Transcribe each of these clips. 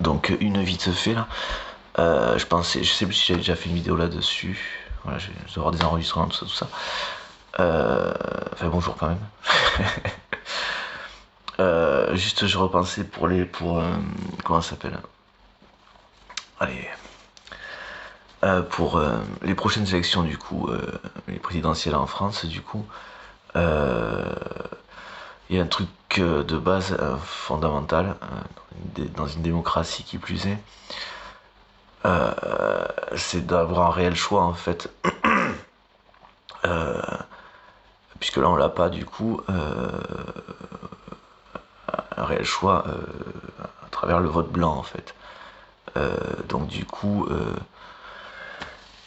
Donc une vite fait là. Je sais plus si j'avais déjà fait une vidéo là-dessus. Voilà, je dois avoir des enregistrements, tout ça. Enfin bonjour quand même. Juste je repensais pour comment ça s'appelle. Allez. Pour les prochaines élections du coup, les présidentielles en France du coup. Il y a un truc de base fondamental dans une démocratie qui plus est, c'est d'avoir un réel choix en fait. Puisque là on l'a pas du coup, un réel choix à travers le vote blanc en fait. Donc du coup,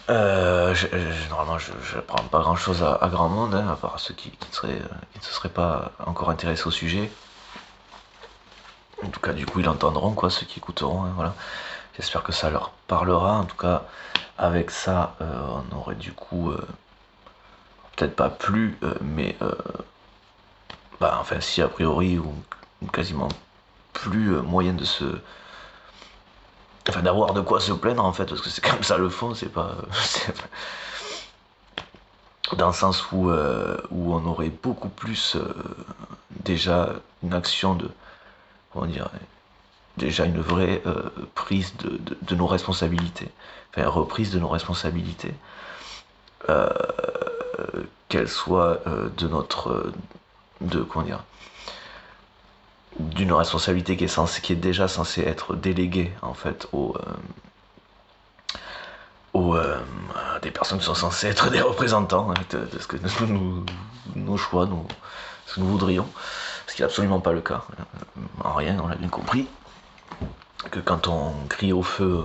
normalement je n'apprends pas grand chose à grand monde, hein, à part ceux qui ne se seraient pas encore intéressés au sujet. En tout cas du coup ils l'entendront quoi, ceux qui écouteront, hein, voilà. J'espère que ça leur parlera. En tout cas avec ça on aurait du coup peut-être pas plus, mais enfin si a priori ou quasiment plus moyen de se, enfin d'avoir de quoi se plaindre en fait, parce que c'est quand même ça le fond, c'est pas dans le sens où on aurait beaucoup plus déjà une action de, comment dire, déjà une vraie prise de nos responsabilités, enfin reprise de nos responsabilités, qu'elle soit de notre, de comment dire, d'une responsabilité qui est déjà censée être déléguée en fait des personnes qui sont censées être des représentants, hein, de ce que nos choix, ce que nous voudrions, ce qui n'est absolument pas le cas. En rien, on l'a bien compris, que quand on crie au feu,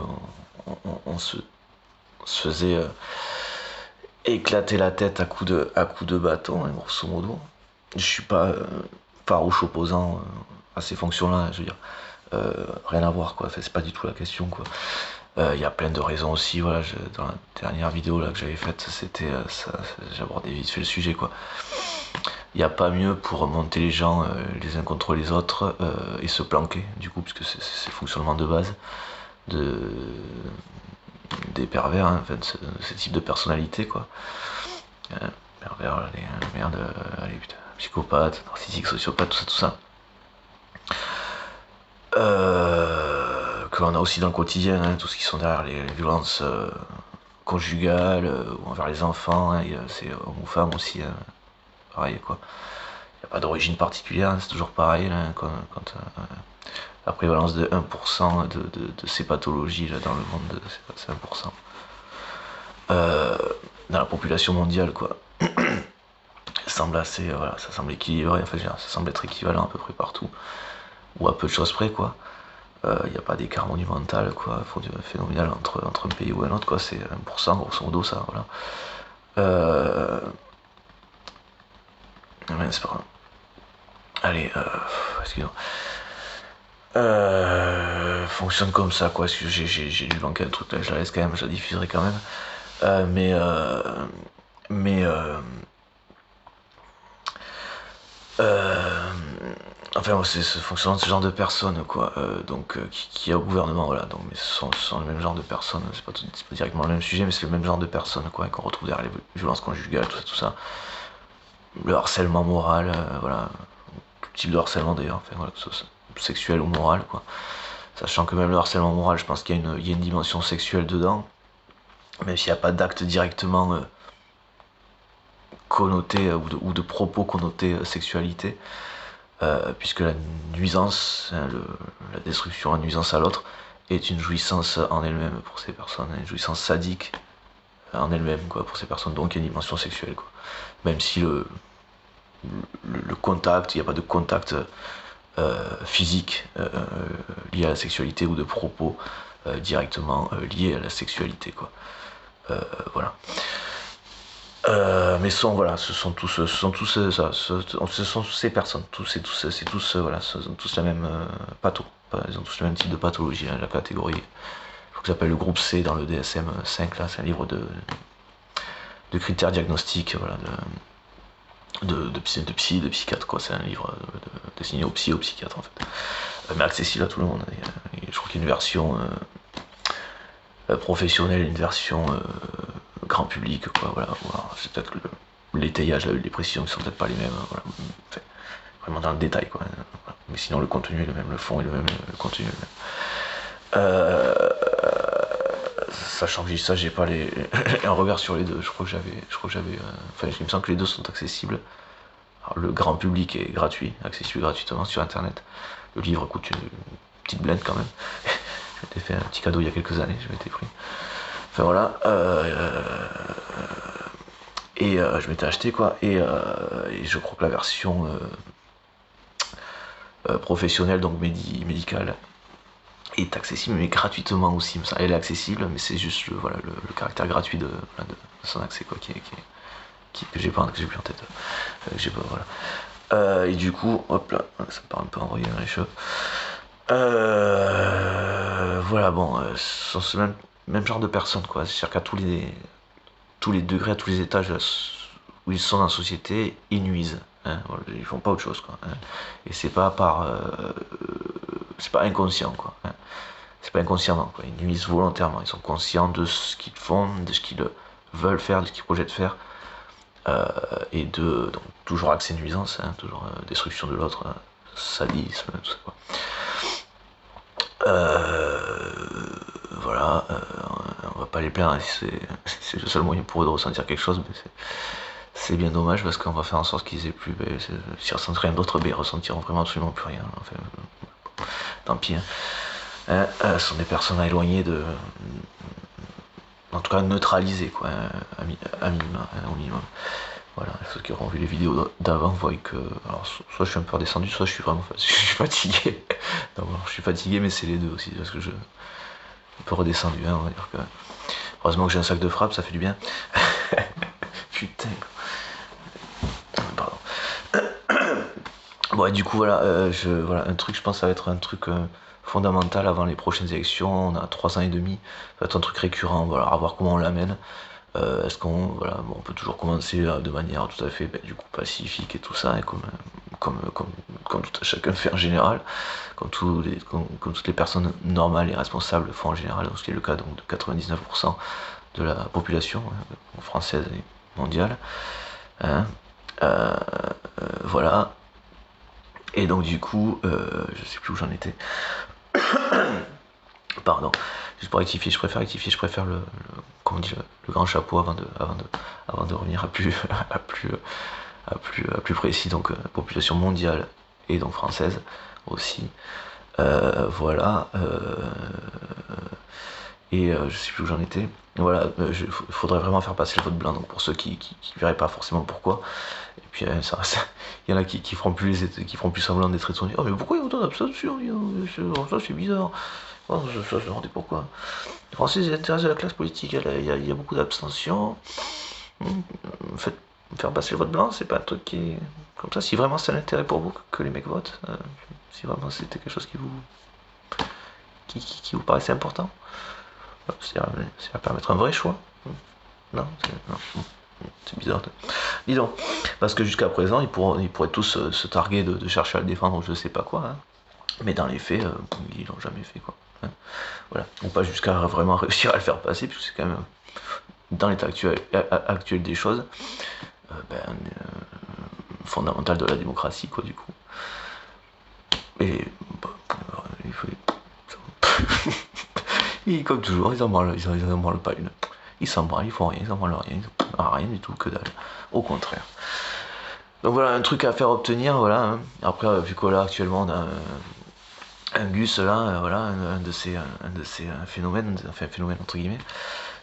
on se faisait éclater la tête à coups de bâton, hein, grosso modo. Je suis pas farouche opposant à ces fonctions-là, je veux dire. Rien à voir, quoi. Enfin, c'est pas du tout la question, quoi. Y a plein de raisons aussi, voilà. Dans la dernière vidéo là que j'avais faite, c'était j'abordais vite fait le sujet, quoi. Il n'y a pas mieux pour monter les gens les uns contre les autres et se planquer, du coup, puisque c'est le fonctionnement de base des pervers, hein, enfin, de ce type de personnalité, quoi. Pervers, merde, allez, putain, psychopathe, narcissique, sociopathe, tout ça. Qu'on a aussi dans le quotidien, hein, tout ce qui sont derrière les violences conjugales ou envers les enfants, hein, c'est homme ou femme aussi, hein, pareil quoi. Il n'y a pas d'origine particulière, hein, c'est toujours pareil, là, quand la prévalence de 1% de ces pathologies là, dans le monde, c'est 1%. Dans la population mondiale, quoi. Ça semble assez, voilà, ça semble équilibré, enfin, ça semble être équivalent à peu près partout, ou à peu de choses près, quoi. Il n'y a pas d'écart monumental, quoi, phénoménal entre un pays ou un autre, quoi. C'est 1%, grosso modo, ça, voilà. Mais c'est pas grave. Allez, excusez-moi. Fonctionne comme ça, quoi. J'ai dû manquer un truc là, je la laisse quand même, je la diffuserai quand même. Enfin, c'est ce fonctionnement de ce genre de personnes, quoi. Donc, qui est au gouvernement, voilà. Donc, mais ce sont le même genre de personnes. C'est pas directement le même sujet, mais c'est le même genre de personnes, quoi, qu'on retrouve derrière les violences conjugales, tout ça. Le harcèlement moral, voilà. Tout type de harcèlement d'ailleurs, enfin, voilà, que ce soit sexuel ou moral, quoi. Sachant que même le harcèlement moral, je pense qu'il y a une dimension sexuelle dedans, même s'il n'y a pas d'acte directement connoté ou de propos connotés sexualité. Puisque la nuisance, hein, la destruction, la nuisance à l'autre, est une jouissance en elle-même pour ces personnes, une jouissance sadique en elle-même, quoi, pour ces personnes, donc il y a une dimension sexuelle, quoi. Même si le contact, il n'y a pas de contact physique lié à la sexualité ou de propos directement liés à la sexualité, quoi. Voilà. Mais voilà, ce sont tous ces personnes, c'est tous voilà, ce sont tous la même patho, ils ont tous le même type de pathologie, hein, la catégorie, je crois que ça s'appelle le groupe C dans le DSM-5, là, c'est un livre de critères diagnostiques, voilà, de psychiatre, quoi, c'est un livre destiné aux psy et aux psychiatres, en fait, mais accessible à tout le monde, je crois qu'il y a une version professionnelle, une version grand public, quoi, voilà. C'est peut-être que l'étayage, les précisions qui sont peut-être pas les mêmes, voilà. Enfin, vraiment dans le détail, quoi. Voilà. Mais sinon, le contenu est le même, le fond est le même, le contenu est le même. Sachant que j'ai ça, j'ai pas un regard sur les deux. Je crois que j'avais, enfin, il me semble que les deux sont accessibles. Alors, le grand public est gratuit, accessible gratuitement sur internet. Le livre coûte une petite blinde quand même. Je m'étais fait un petit cadeau il y a quelques années, je m'étais pris. Enfin voilà. Et je m'étais acheté quoi. Et je crois que la version professionnelle, donc médicale, est accessible, mais gratuitement aussi. Elle est accessible, mais c'est juste voilà, le caractère gratuit de son accès quoi, que j'ai pas, que j'ai plus en tête. Que j'ai pas, voilà. Et du coup, hop là, ça me part un peu envoyé dans les cheveux. Voilà, bon, ce sont ce même genre de personnes, quoi. C'est-à-dire qu'à tous les degrés, à tous les étages où ils sont dans la société, ils nuisent. Hein, voilà, ils font pas autre chose, quoi. Hein. Et c'est pas c'est pas inconscient, quoi. Hein. C'est pas inconsciemment, quoi. Ils nuisent volontairement. Ils sont conscients de ce qu'ils font, de ce qu'ils veulent faire, de ce qu'ils projettent faire. Et donc, toujours accès nuisance, hein, toujours destruction de l'autre, sadisme, tout ça, quoi. Voilà, on va pas les plaindre, c'est le seul moyen pour eux de ressentir quelque chose, mais c'est bien dommage parce qu'on va faire en sorte qu'ils aient plus, s'ils ressentent rien d'autre, ils ressentiront vraiment absolument plus rien. Enfin, tant pis. Hein. Ce sont des personnes à éloigner en tout cas neutralisées, quoi, à minima, hein, au minimum. Voilà, ceux qui auront vu les vidéos d'avant voient que, alors soit je suis un peu redescendu, soit je suis vraiment je suis fatigué. Donc, alors, je suis fatigué, mais c'est les deux aussi, parce que je suis un peu redescendu, hein, on va dire que. Heureusement que j'ai un sac de frappe, ça fait du bien. Putain. Pardon. Bon, et du coup, voilà, voilà, un truc, je pense, ça va être un truc fondamental avant les prochaines élections. On a 3 ans et demi, ça va être un truc récurrent, voilà, à voir comment on l'amène. Est-ce qu'on voilà, bon, on peut toujours commencer de manière tout à fait du coup pacifique et tout ça, et comme tout chacun fait en général, comme toutes les personnes normales et responsables font en général, ce qui est le cas donc, de 99% de la population française et mondiale. Hein, voilà. Et donc du coup, je sais plus où j'en étais. Pardon, juste pour rectifier, je préfère comment on dit, le grand chapeau avant de revenir à plus précis, donc population mondiale et donc française aussi. Voilà. Et je sais plus où j'en étais. Voilà, il faudrait vraiment faire passer le vote blanc, donc pour ceux qui verraient pas forcément pourquoi. Et puis il y en a qui feront plus semblant d'être étonnés. Oh mais pourquoi il y a autant d'abstention? Ça c'est bizarre. Oh, je me demandais pourquoi. Les Français, ils intéressent à la classe politique, il y a beaucoup d'abstention. Faire passer le vote blanc, c'est pas un truc qui est comme ça. Si vraiment c'est un intérêt pour vous que les mecs votent, si vraiment c'était quelque chose qui vous paraissait important, c'est à permettre un vrai choix. Non, c'est bizarre. Dis donc, parce que jusqu'à présent, ils pourraient tous se targuer de chercher à le défendre ou je sais pas quoi. Hein. Mais dans les faits, ils l'ont jamais fait, quoi. Hein. Voilà. Ou pas jusqu'à vraiment réussir à le faire passer, puisque c'est quand même dans l'état actuel des choses, fondamental de la démocratie, quoi, du coup. Et il faut. Et comme toujours, ils en branlent pas une. Ils s'en branlent, ils font rien, ils en branlent rien, rien du tout, que dalle. Au contraire. Donc voilà, un truc à faire obtenir, voilà. Hein. Après, vu que là, actuellement, on a un Gus, là, voilà, un de ces phénomènes, enfin un phénomène entre guillemets,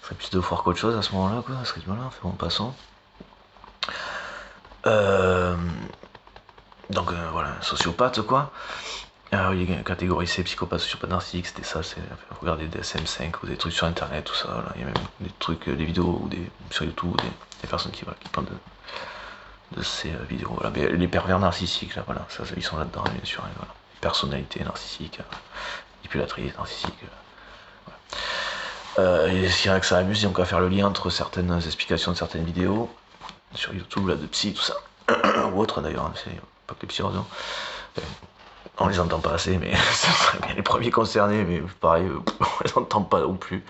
ce serait plus de foire qu'autre chose à ce moment-là, quoi, à ce rythme-là, enfin bon, passons. Donc voilà, un sociopathe, quoi. Alors, il y a une catégorie C, psychopathe, sociopathe, narcissique, c'était ça, c'est regarder des SM5 ou des trucs sur internet, tout ça, là. Il y a même des trucs, des vidéos sur YouTube, des personnes qui parlent de ces vidéos, voilà. Mais les pervers narcissiques, là, voilà, ça, ils sont là-dedans, bien sûr, hein, voilà. Personnalité narcissique, manipulatrice narcissique, voilà. Et s'il y en a que ça amuse, donc à faire le lien entre certaines explications de certaines vidéos, sur YouTube, là, de psy, tout ça, ou autre d'ailleurs, hein, c'est pas que les psy, heureusement. On les entend pas assez, mais ça serait bien les premiers concernés, mais pareil, on les entend pas non plus.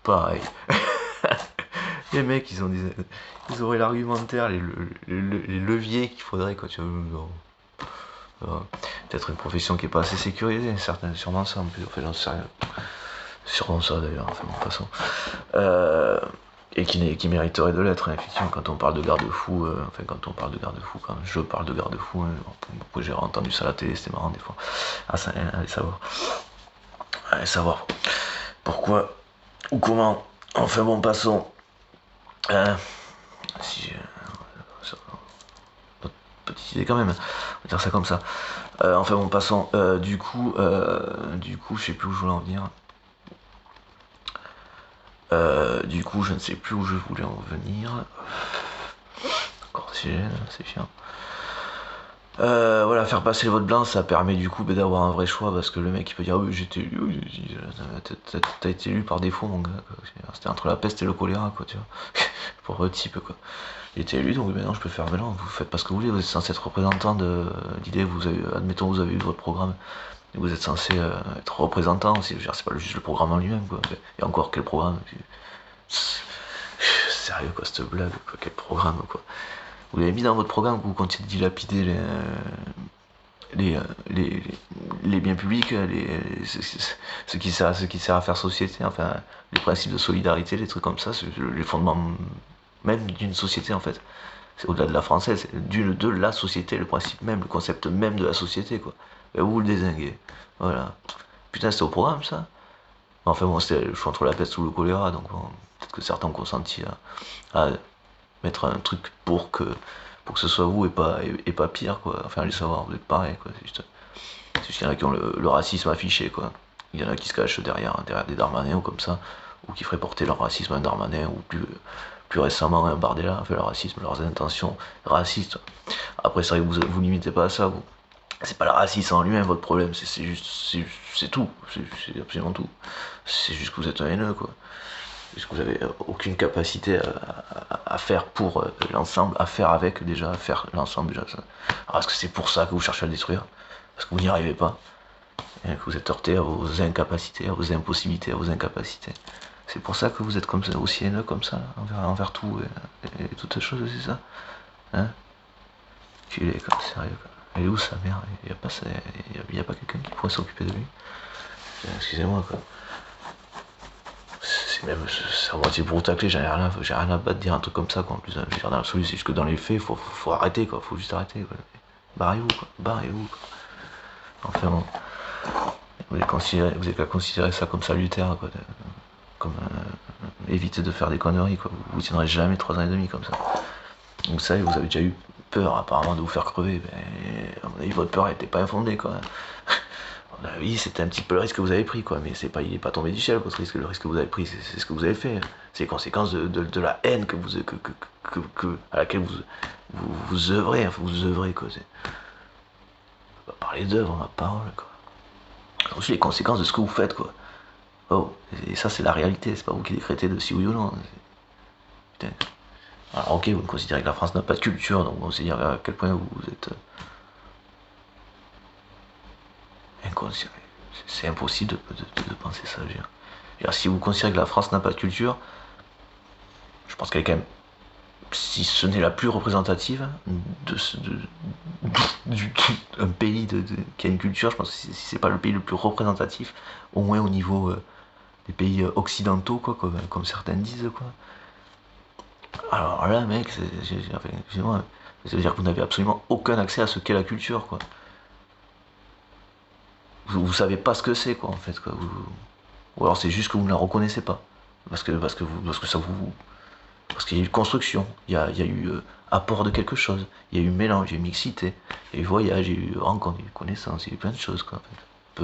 Pareil. Les mecs, ils auraient l'argumentaire, les leviers qu'il faudrait, quoi, tu vois. Peut-être une profession qui est pas assez sécurisée, sûrement ça, en plus, enfin, j'en sais rien. Sûrement ça, d'ailleurs, enfin, bon, passons. Et qui mériterait de l'être, hein, effectivement, quand on parle de garde-fou, quand on parle de garde-fou, quand je parle de garde-fou, hein, j'ai entendu ça à la télé, c'était marrant des fois. Ah, ça, allez savoir pourquoi ou comment. Enfin bon, passons. Si j'ai petite idée quand même, on va dire ça comme ça. Enfin bon, passons. Du coup, je sais plus où je voulais en venir. Du coup, je ne sais plus où je voulais en venir. Encore c'est chiant. Voilà, faire passer le vote blanc, ça permet du coup d'avoir un vrai choix parce que le mec il peut dire oh, j'étais élu, t'as été élu par défaut mon gars. C'était entre la peste et le choléra quoi, tu vois. Pour type quoi. Il était élu donc maintenant je peux faire blanc, vous faites pas ce que vous voulez, vous êtes censé être représentant d'idées, admettons vous avez eu votre programme, et vous êtes censé être représentant aussi, c'est pas juste le programme en lui-même quoi. Et encore quel programme. Sérieux quoi cette blague quoi, quel programme quoi. Vous l'avez mis dans votre programme que vous comptiez dilapider les biens publics, ce qui sert à faire société, enfin les principes de solidarité, les trucs comme ça, c'est les fondements même d'une société en fait. C'est au-delà de la française, c'est de la société, le principe même, le concept même de la société quoi. Et vous le dézinguez. Voilà. Putain c'était au programme ça. Enfin bon, c'était le choix entre la peste ou le choléra, donc bon, peut-être que certains ont consenti à mettre un truc pour que ce soit vous et pas pire quoi. Enfin allez savoir, vous êtes pareil quoi. C'est juste qu'il y en a qui ont le racisme affiché quoi. Il y en a qui se cachent derrière des Darmanins ou comme ça, ou qui feraient porter leur racisme à un Darmanin, ou plus récemment un Bardella, enfin leur racisme, leurs intentions racistes. Après c'est vrai que vous limitez pas à ça, vous. C'est pas le racisme en lui-même votre problème, c'est tout, c'est absolument tout. C'est juste que vous êtes un haineux quoi. Parce que vous avez aucune capacité à faire pour l'ensemble, à faire avec déjà, à faire l'ensemble déjà. Alors est-ce que c'est pour ça que vous cherchez à le détruire? Parce que vous n'y arrivez pas, et que vous êtes heurté à vos incapacités, à vos impossibilités, à vos incapacités. C'est pour ça que vous êtes comme ça, aussi haineux comme ça, envers tout et toutes ces choses, c'est ça? Hein? Qu'il est comme sérieux quoi. Elle est où sa mère? Il y a pas quelqu'un qui pourrait s'occuper de lui? Excusez-moi quoi. C'est à moitié pour vous tacler, j'ai rien à battre de dire un truc comme ça quoi. En plus, je veux dire, dans l'absolu, c'est juste que dans les faits, faut arrêter quoi, faut juste arrêter quoi. Barrez-vous quoi, barrez-vous quoi. Enfin bon, vous avez qu'à considérer ça comme salutaire quoi, comme éviter de faire des conneries quoi. Vous tiendrez jamais 3 ans et demi comme ça. Vous savez, vous avez déjà eu peur apparemment de vous faire crever, mais à mon avis votre peur n'était pas infondée quoi. Oui, c'était un petit peu le risque que vous avez pris, quoi, mais il est pas tombé du ciel, votre risque. Le risque que vous avez pris, c'est ce que vous avez fait. C'est les conséquences de la haine à laquelle vous œuvrez, enfin, vous œuvrez, quoi. On va parler d'œuvre, ma parole, quoi. C'est aussi les conséquences de ce que vous faites, quoi. Oh, et ça, c'est la réalité, c'est pas vous qui décrétez de si oui ou non. Putain. Alors, ok, vous considérez que la France n'a pas de culture, donc on sait dire à quel point vous êtes inconscient. C'est impossible de penser ça. Je veux dire, si vous considérez que la France n'a pas de culture, je pense qu'elle est quand même, si ce n'est la plus représentative d'un pays qui a une culture, je pense que si c'est pas le pays le plus représentatif, au moins au niveau des pays occidentaux, quoi, comme certains disent, quoi. Alors là, mec, excusez-moi, ça veut dire que vous n'avez absolument aucun accès à ce qu'est la culture, quoi. Vous savez pas ce que c'est quoi en fait quoi. Ou alors c'est juste que vous ne la reconnaissez pas parce que ça vous parce qu'il y a eu construction, il y a eu apport de quelque chose, il y a eu mélange, il y a eu mixité, il y a eu voyage, il y a eu rencontre, il y a eu connaissance, il y a eu plein de choses quoi en fait.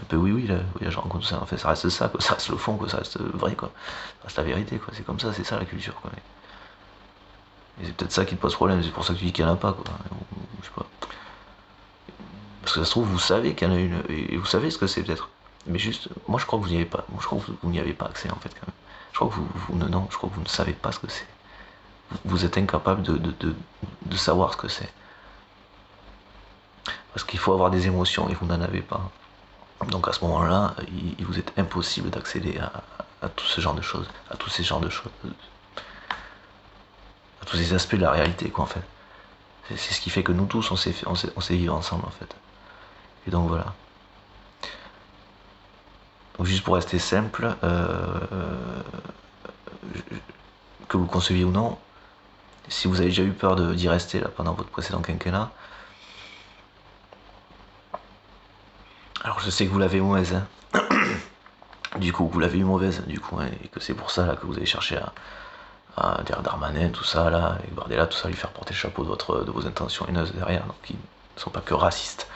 Un peu oui là, voyage rencontre tout ça en fait ça reste ça quoi, ça reste le fond quoi, ça reste vrai quoi, ça reste la vérité quoi, c'est comme ça, c'est ça la culture quoi. Et c'est peut-être ça qui te pose problème, c'est pour ça que tu dis qu'il n'y en a pas quoi, je sais pas. Parce que ça se trouve, vous savez qu'il y en a une, et vous savez ce que c'est peut-être. Mais juste, moi je crois que vous n'y avez pas. Moi je crois que vous n'y avez pas accès en fait quand même. Je crois que non, je crois que vous ne savez pas ce que c'est. Vous êtes incapable de savoir ce que c'est. Parce qu'il faut avoir des émotions et vous n'en avez pas. Donc à ce moment-là, il vous est impossible d'accéder à tout ce genre de choses, à tous ces genres de choses, à tous ces aspects de la réalité, quoi, en fait. C'est ce qui fait que nous tous, on sait vivre ensemble, en fait. Et donc voilà. Donc juste pour rester simple, que vous le conceviez ou non, si vous avez déjà eu peur d'y rester là pendant votre précédent quinquennat, alors je sais que vous l'avez mauvaise, hein. Du coup, vous l'avez eu mauvaise, du coup, hein, et que c'est pour ça là, que vous avez cherché à dire Darmanin, tout ça, là, et Bardella, tout ça, lui faire porter le chapeau de vos intentions haineuses derrière, donc qui ne sont pas que racistes,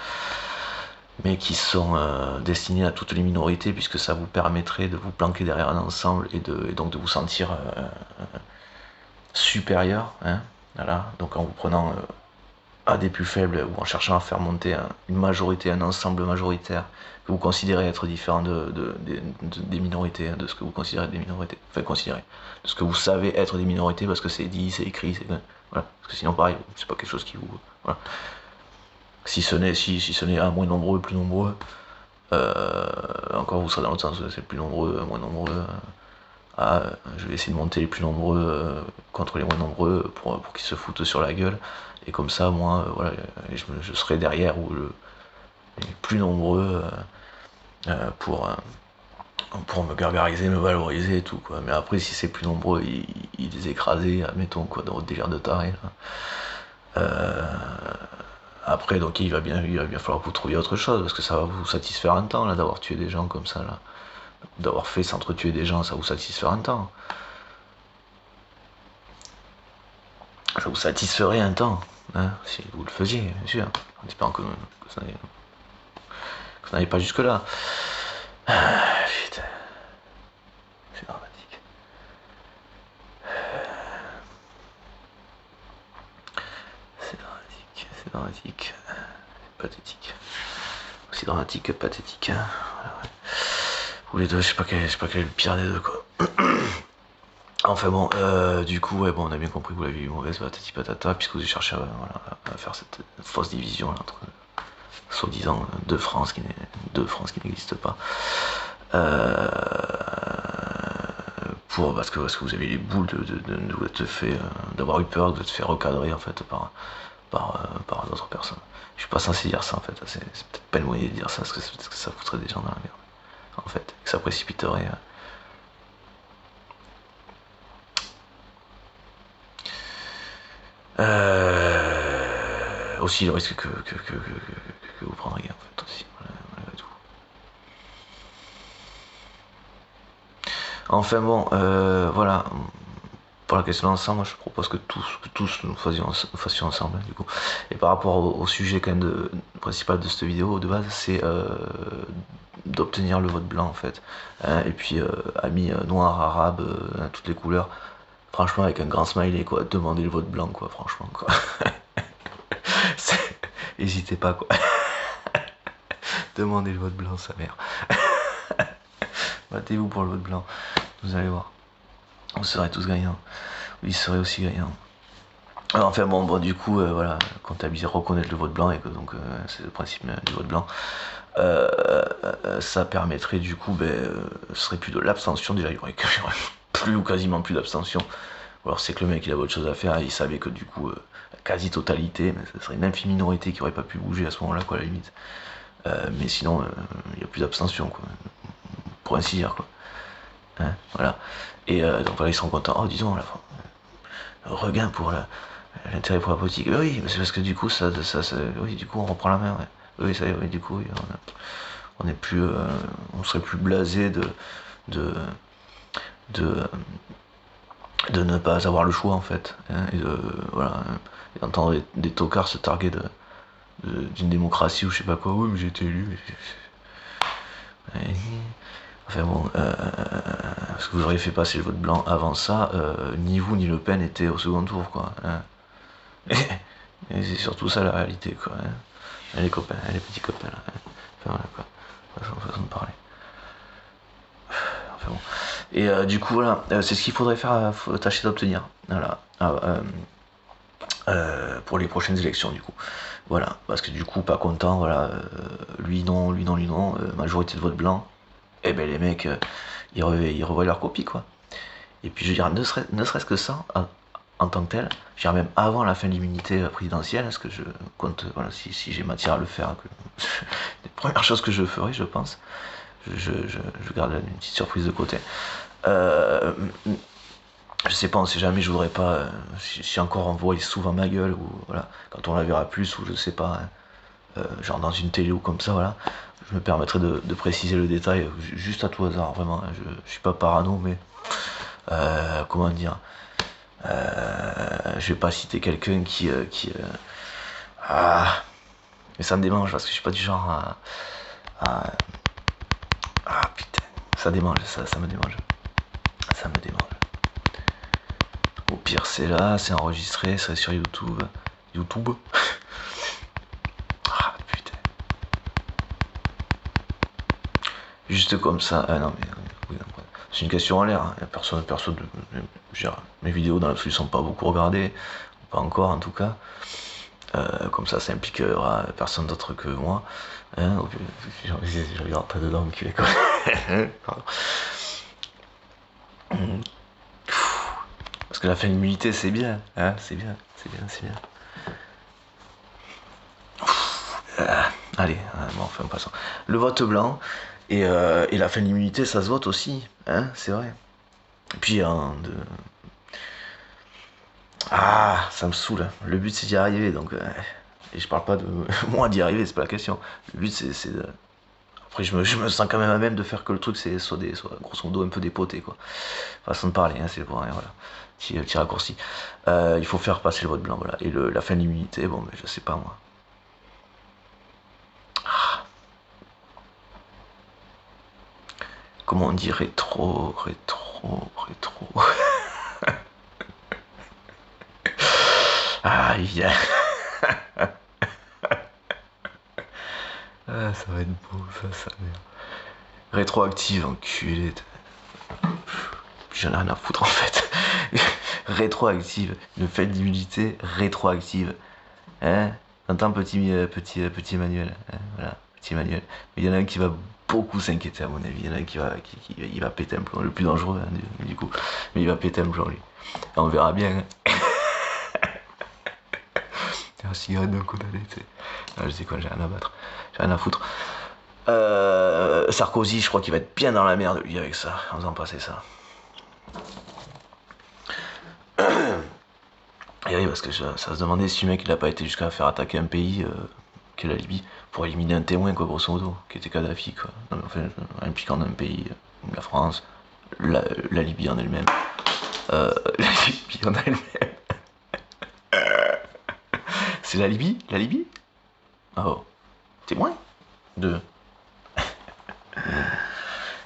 mais qui sont destinés à toutes les minorités, puisque ça vous permettrait de vous planquer derrière un ensemble et donc de vous sentir supérieur, hein, voilà, donc en vous prenant à des plus faibles ou en cherchant à faire monter une majorité, un ensemble majoritaire que vous considérez être différent des minorités, hein, de ce que vous considérez des minorités, enfin considérez, de ce que vous savez être des minorités parce que c'est dit, c'est écrit, voilà, parce que sinon pareil, c'est pas quelque chose qui vous, voilà. Si ce n'est moins nombreux, plus nombreux, encore vous serez dans l'autre sens, c'est plus nombreux, moins nombreux. Je vais essayer de monter les plus nombreux contre les moins nombreux pour qu'ils se foutent sur la gueule. Et comme ça, moi, voilà, je serai derrière les plus nombreux pour me gargariser, me valoriser et tout, quoi. Mais après, si c'est plus nombreux, ils les écraser, admettons, quoi, dans votre délire de taré, là. Après, donc il va bien falloir que vous trouviez autre chose, parce que ça va vous satisfaire un temps, là, d'avoir tué des gens comme ça, là. D'avoir fait s'entretuer des gens, ça vous satisfera un temps. Ça vous satisferait un temps, hein, si vous le faisiez, bien sûr. En espérant que ça n'allait pas jusque-là. Putain. C'est dramatique. C'est dramatique. C'est pathétique. Aussi dramatique que pathétique, hein. Voilà, ouais. Ou les deux, je sais pas quel est le pire des deux, quoi. Enfin bon, du coup, ouais, bon, on a bien compris que vous l'avez eu mauvaise, patati patata, puisque vous avez cherché à faire cette fausse division là, entre soi-disant deux France qui n'existent pas. Parce que vous avez les boules de vous être fait, d'avoir eu peur, de vous être fait recadrer en fait par d'autres personnes. Je suis pas censé dire ça en fait, c'est peut-être pas le moyen de dire ça, parce que peut-être que ça foutrait des gens dans la merde. En fait, que ça précipiterait. Aussi le risque que vous prendriez en fait aussi, malgré tout. Enfin bon, voilà. Pour la question d'ensemble, moi je propose que tous nous fassions ensemble, hein, du coup. Et par rapport au sujet quand même principal de cette vidéo de base, c'est d'obtenir le vote blanc en fait. Hein, et puis amis noirs, arabes, toutes les couleurs, franchement avec un grand smiley quoi, demandez le vote blanc quoi, franchement quoi. N'hésitez pas quoi. Demandez le vote blanc, sa mère. Battez-vous pour le vote blanc, vous allez voir. Vous serez tous gagnants. Ils seraient aussi gagnants. Alors, enfin bon, du coup, voilà, comptabiliser, reconnaître le vote blanc, et que donc c'est le principe du vote blanc. Ça permettrait du coup, ce serait plus de l'abstention, déjà il y aurait plus ou quasiment plus d'abstention. Ou alors c'est que le mec il avait autre chose à faire, il savait que du coup, la quasi-totalité, mais ce serait une infime minorité qui aurait pas pu bouger à ce moment-là, quoi, à la limite. Mais sinon, il n'y a plus d'abstention, quoi, pour ainsi dire, quoi. Hein, voilà. Et donc voilà, ils seront contents. Oh, disons, la fin, regain pour l'intérêt pour la politique. Oui, c'est parce que du coup, oui, du coup, on reprend la main. Ouais. Oui, ça y est, oui, du coup, oui, on est plus, on serait plus blasé de ne pas avoir le choix en fait, hein, et voilà, et d'entendre des tocards se targuer d'une démocratie ou je sais pas quoi. Oui, mais j'ai été élu. Enfin bon, parce que vous auriez fait passer le vote blanc avant ça, ni vous ni Le Pen étaient au second tour, quoi. Hein. Et c'est surtout ça la réalité, quoi. Hein. Les copains, les petits copains, là. Hein. Enfin voilà, quoi. Façon de parler. Enfin bon. Et du coup, voilà, c'est ce qu'il faudrait faire, tâcher d'obtenir. Voilà. Pour les prochaines élections, du coup. Voilà, parce que du coup, pas content, voilà, lui non, lui non, lui non, majorité de vote blanc, et ben les mecs, ils revoient leur copie, quoi. Et puis je veux dire, ne serait-ce que ça, en tant que tel, je veux dire, même avant la fin de l'immunité présidentielle, parce que je compte, voilà, si j'ai matière à le faire, les premières choses que je ferai, je pense, je garde une petite surprise de côté. Euh, je sais pas, on sait jamais, je voudrais pas, si encore on voit souvent ma gueule, ou voilà, quand on la verra plus, ou je sais pas, hein, genre dans une télé ou comme ça, voilà, je me permettrai de préciser le détail, juste à tout hasard, vraiment, hein, je suis pas parano, mais, comment dire, je vais pas citer quelqu'un ah, mais ça me démange, parce que je suis pas du genre à- ah putain, ça démange, ça me démange, ça me démange. Au pire, c'est là, c'est enregistré, c'est sur YouTube. YouTube. Ah putain. Juste comme ça. Ah non, mais. Oui, c'est une question en l'air. Hein. Personne. Mes vidéos dans l'absolu sont pas beaucoup regardées. Pas encore en tout cas. Comme ça impliquera personne d'autre que moi. Hein, je regarde pas dedans, enculé quoi. Pardon. Parce que la fin d'immunité c'est bien, hein, c'est bien. Allez, bon, enfin passons. Le vote blanc et la fin de l'immunité, ça se vote aussi, hein, c'est vrai. Et puis, ah, ça me saoule. Le but c'est d'y arriver, donc. Et je parle pas de moi d'y arriver, c'est pas la question. Le but c'est de. Après, je me sens quand même à même de faire que le truc soit grosso modo un peu dépoté, quoi. Façon de parler, hein, c'est pour rien, voilà. Petit raccourci. Il faut faire passer le vote blanc, voilà. Et la fin de l'immunité, bon, mais je sais pas moi. Comment on dit rétro. Aïe. Ah, ça va être beau, ça merde. Rétroactive, enculé. J'en ai rien à foutre en fait. Rétroactive, une fête d'humilité rétroactive. Hein? T'entends petit Emmanuel, hein, voilà, petit Emmanuel. Mais il y en a un qui va beaucoup s'inquiéter à mon avis. Il y en a un qui va péter un plomb, le plus dangereux hein, du coup. Mais il va péter un plomb lui. Et on verra bien. Hein. Un cigarette d'un coup d'aller, tu sais. Ah, je sais quoi, j'ai rien à battre. J'ai rien à foutre. Sarkozy, je crois qu'il va être bien dans la merde lui avec ça, en faisant passer ça. Et oui, parce que ça se demandait si le mec il a pas été jusqu'à faire attaquer un pays, qu'est la Libye, pour éliminer un témoin, quoi, grosso modo, qui était Kadhafi, quoi. Non, mais enfin, impliquant un pays, la France, la Libye en elle-même. La Libye en elle-même. C'est la Libye? La Libye? Oh. Témoin? De.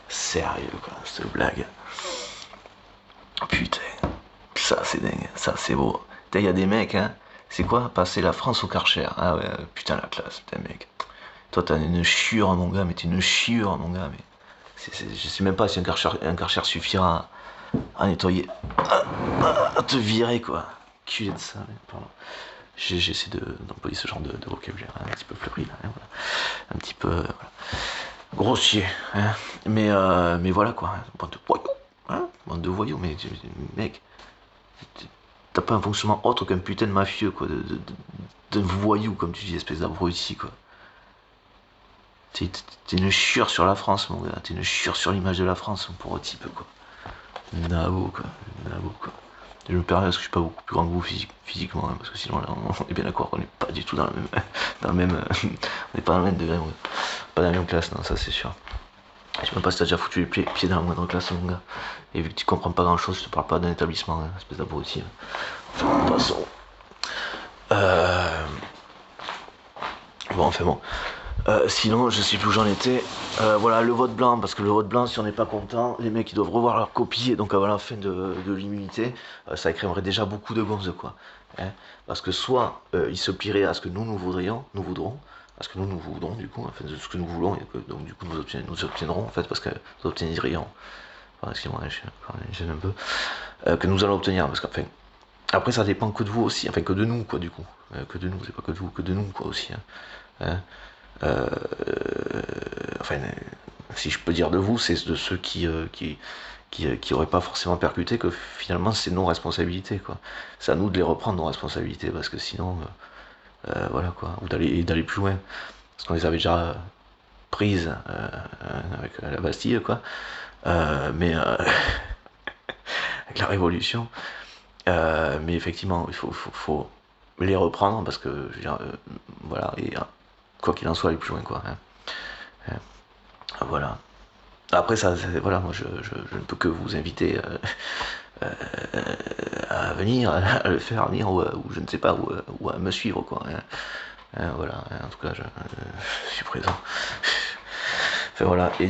Sérieux, quoi, cette blague. Putain. Ça, c'est dingue. Ça, c'est beau. Putain, y a des mecs, hein. C'est quoi? Passer la France au Karcher. Ah ouais, putain, la classe, putain, mec. Toi, t'as une chiure, mon gars, mais t'es une chiure, mon gars, mais. Je sais même pas si un Karcher suffira à nettoyer. À te virer, quoi. Culé de ça, mais pardon. J'essaie d'employer ce genre de vocabulaire, hein, un petit peu fleuri, là, hein, voilà. Un petit peu, voilà. Grossier, hein. Mais voilà, quoi. Bande de voyous, hein. Bande de voyous, mais mec. T'as pas un fonctionnement autre qu'un putain de mafieux, quoi, d'un voyou, comme tu dis, espèce d'abruti, quoi. T'es une chure sur la France, mon gars, t'es une chure sur l'image de la France, mon pauvre type, quoi. Nabo, quoi, Je me permets parce que je suis pas beaucoup plus grand que vous physiquement, hein, parce que sinon, là, on est bien d'accord qu'on n'est pas du tout dans le même, on n'est pas dans le même degré, pas dans la même classe, non, ça c'est sûr. Je sais même pas si t'as déjà foutu les pieds dans la moindre classe, mon gars. Et vu que tu comprends pas grand chose, je te parle pas d'un établissement, hein, espèce d'abruti. Enfin, de toute façon. Bon, enfin bon. Sinon, je sais plus où j'en étais. Voilà, le vote blanc, parce que le vote blanc, si on n'est pas content, les mecs ils doivent revoir leur copie, et donc à la fin de l'immunité, ça écrirait déjà beaucoup de gonzes, quoi. Hein, parce que soit ils se plieraient à ce que nous voudrons, à ce que nous voudrons, du coup, enfin, de ce que nous voulons, et que donc du coup nous obtiendrons, en fait, parce que nous obtiendrions, excusez-moi, je gêne un peu, que nous allons obtenir, parce qu'enfin, Après, ça dépend que de vous aussi, enfin que de nous, quoi, du coup. Que de nous, c'est pas que de vous, que de nous, quoi, aussi. Hein. Hein. Euh, enfin, si je peux dire de vous, c'est de ceux qui auraient pas forcément percuté que finalement c'est nos responsabilités, quoi. C'est à nous de les reprendre, nos responsabilités, parce que sinon, voilà, quoi. Ou d'aller plus loin. Parce qu'on les avait déjà prises avec la Bastille, quoi. Mais avec la Révolution. Mais effectivement, faut les reprendre parce que, je veux dire, voilà, et quoi qu'il en soit, aller plus loin, quoi. Hein. Hein. Voilà. Après, ça, voilà, moi, je ne peux que vous inviter à venir, à le faire venir, ou je ne sais pas, ou à me suivre, quoi. Hein. Hein, voilà, hein, en tout cas, je suis présent. Enfin, voilà, je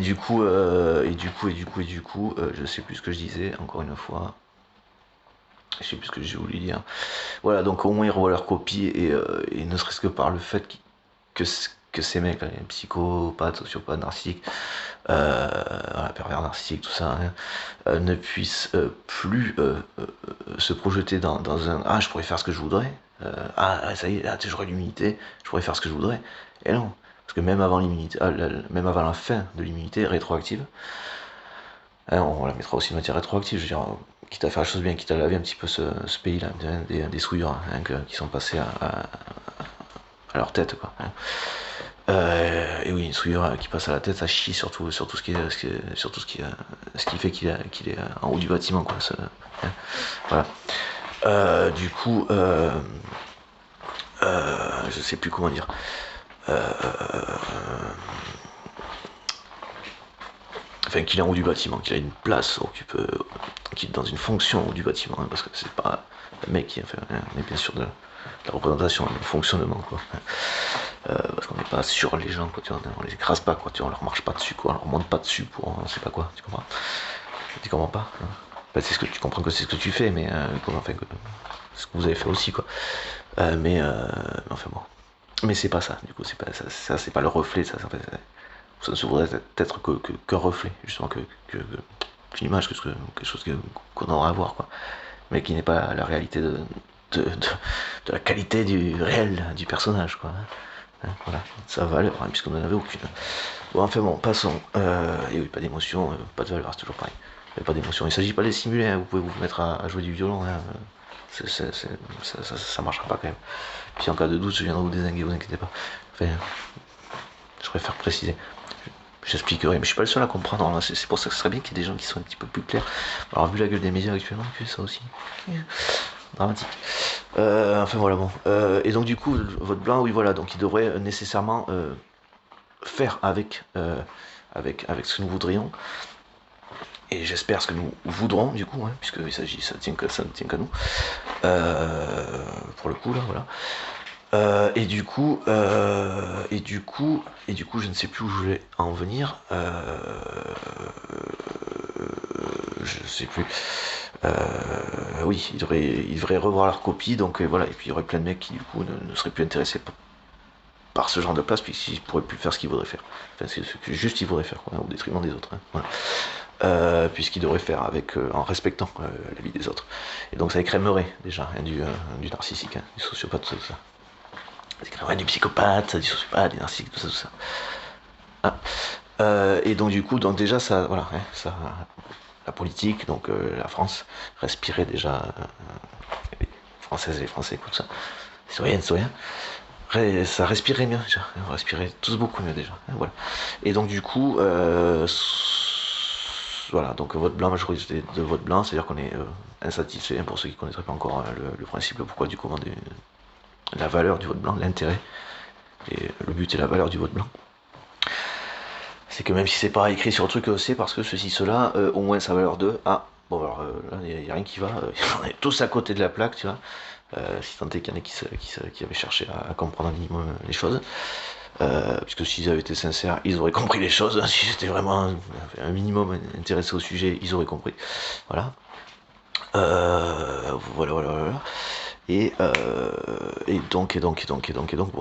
sais plus ce que je disais, encore une fois. Je sais plus ce que j'ai voulu dire. Voilà, donc au moins ils revoient leur copie et ne serait-ce que par le fait que, que ces mecs, là, les psychopathes, sociopathes, narcissiques, voilà, pervers narcissiques, tout ça, hein, ne puissent plus se projeter dans un ah, je pourrais faire ce que je voudrais, ça y est, là, j'aurai l'immunité, je pourrais faire ce que je voudrais. Et non, parce que même avant l'immunité, même avant la fin de l'immunité rétroactive, hein, on la mettra aussi en matière rétroactive, je veux dire, quitte à faire la chose bien, quitte à laver un petit peu ce pays-là, des souillures hein, qui sont passées à leur tête, quoi. Hein. Et oui, une souillure qui passe à la tête, ça chie sur tout ce qui fait qu'il est en haut du bâtiment, quoi. Hein. Voilà. Du coup, je sais plus comment dire. Enfin, qu'il est en haut du bâtiment, qu'il a une place, qu'il est dans une fonction en haut du bâtiment, hein, parce que c'est pas le mec qui a fait, hein, mais bien sûr de la représentation, du fonctionnement, quoi. Parce qu'on n'est pas sur les gens, quoi, tu vois, on les écrase pas, quoi, tu vois, on leur marche pas dessus, quoi, on leur monte pas dessus pour on sait pas quoi, tu comprends? Tu comprends pas? Hein. Enfin, c'est ce que tu comprends que c'est ce que tu fais, mais enfin, ce que vous avez fait aussi, quoi. Enfin bon. Mais c'est pas ça, du coup, c'est pas ça c'est pas le reflet, ça ne se voudrait être qu'un reflet, justement, qu'une image, quelque chose qu'on aurait à voir, quoi. Mais qui n'est pas la réalité de la qualité du réel du personnage, quoi. Hein, voilà, sa valeur, hein, puisqu'on n'en avait aucune. Bon, enfin bon, passons. Et oui, pas d'émotion, pas de valeur, c'est toujours pareil. Il n'y a pas d'émotion. Il ne s'agit pas de les simuler, hein. Vous pouvez vous mettre à jouer du violon, hein. Ça marchera pas quand même. Puis en cas de doute, je viendrai vous dézinguer, vous inquiétez pas. Enfin, je préfère préciser. J'expliquerai, mais je suis pas le seul à comprendre. Hein. C'est pour ça que ce serait bien qu'il y ait des gens qui soient un petit peu plus clairs. Alors, vu la gueule des médias actuellement, tu ça aussi. Dramatique. Enfin voilà, bon. Et donc, du coup, votre blanc, oui, voilà. Donc, il devrait nécessairement faire avec ce que nous voudrions. Et j'espère ce que nous voudrons, du coup, hein, puisque ça ne tient qu'à nous. Pour le coup, là, voilà. Et du coup, je ne sais plus où je voulais en venir. Je ne sais plus. Oui, ils devraient revoir leur copie, donc voilà. Et puis il y aurait plein de mecs qui du coup ne seraient plus intéressés par ce genre de place, puisqu'ils pourraient plus faire ce qu'ils voudraient faire. Enfin, c'est ce que juste ils voudraient faire, quoi, au détriment des autres. Hein, voilà. Puisqu'ils devraient faire en respectant la vie des autres. Et donc ça écrémerait déjà hein, du narcissique, hein, du sociopathe, tout ça. Du psychopathe, du sociopathe, du narcissique, tout ça. Ah. Et donc du coup, donc déjà ça, voilà, hein, ça, la politique, donc la France respirait déjà, les Françaises et les Français, tout ça, citoyennes, citoyens, ça respirait mieux déjà, on respirait tous beaucoup mieux déjà, hein, voilà. Et donc du coup, voilà, donc vote blanc, majorité de vote blanc, c'est-à-dire qu'on est insatisfait, hein, pour ceux qui ne connaîtraient pas encore le principe, le pourquoi du comment, la valeur du vote blanc, l'intérêt, et le but et la valeur du vote blanc. C'est que même si c'est pas écrit sur le truc, c'est parce que ceci, cela, au moins sa valeur de ah, bon alors là, il n'y a rien qui va, on est tous à côté de la plaque, tu vois, si tant est qu'il y en a qui avaient cherché à comprendre un minimum les choses, puisque s'ils avaient été sincères, ils auraient compris les choses, hein, si j'étais vraiment un minimum intéressé au sujet, ils auraient compris, voilà. Voilà. Et donc, bon,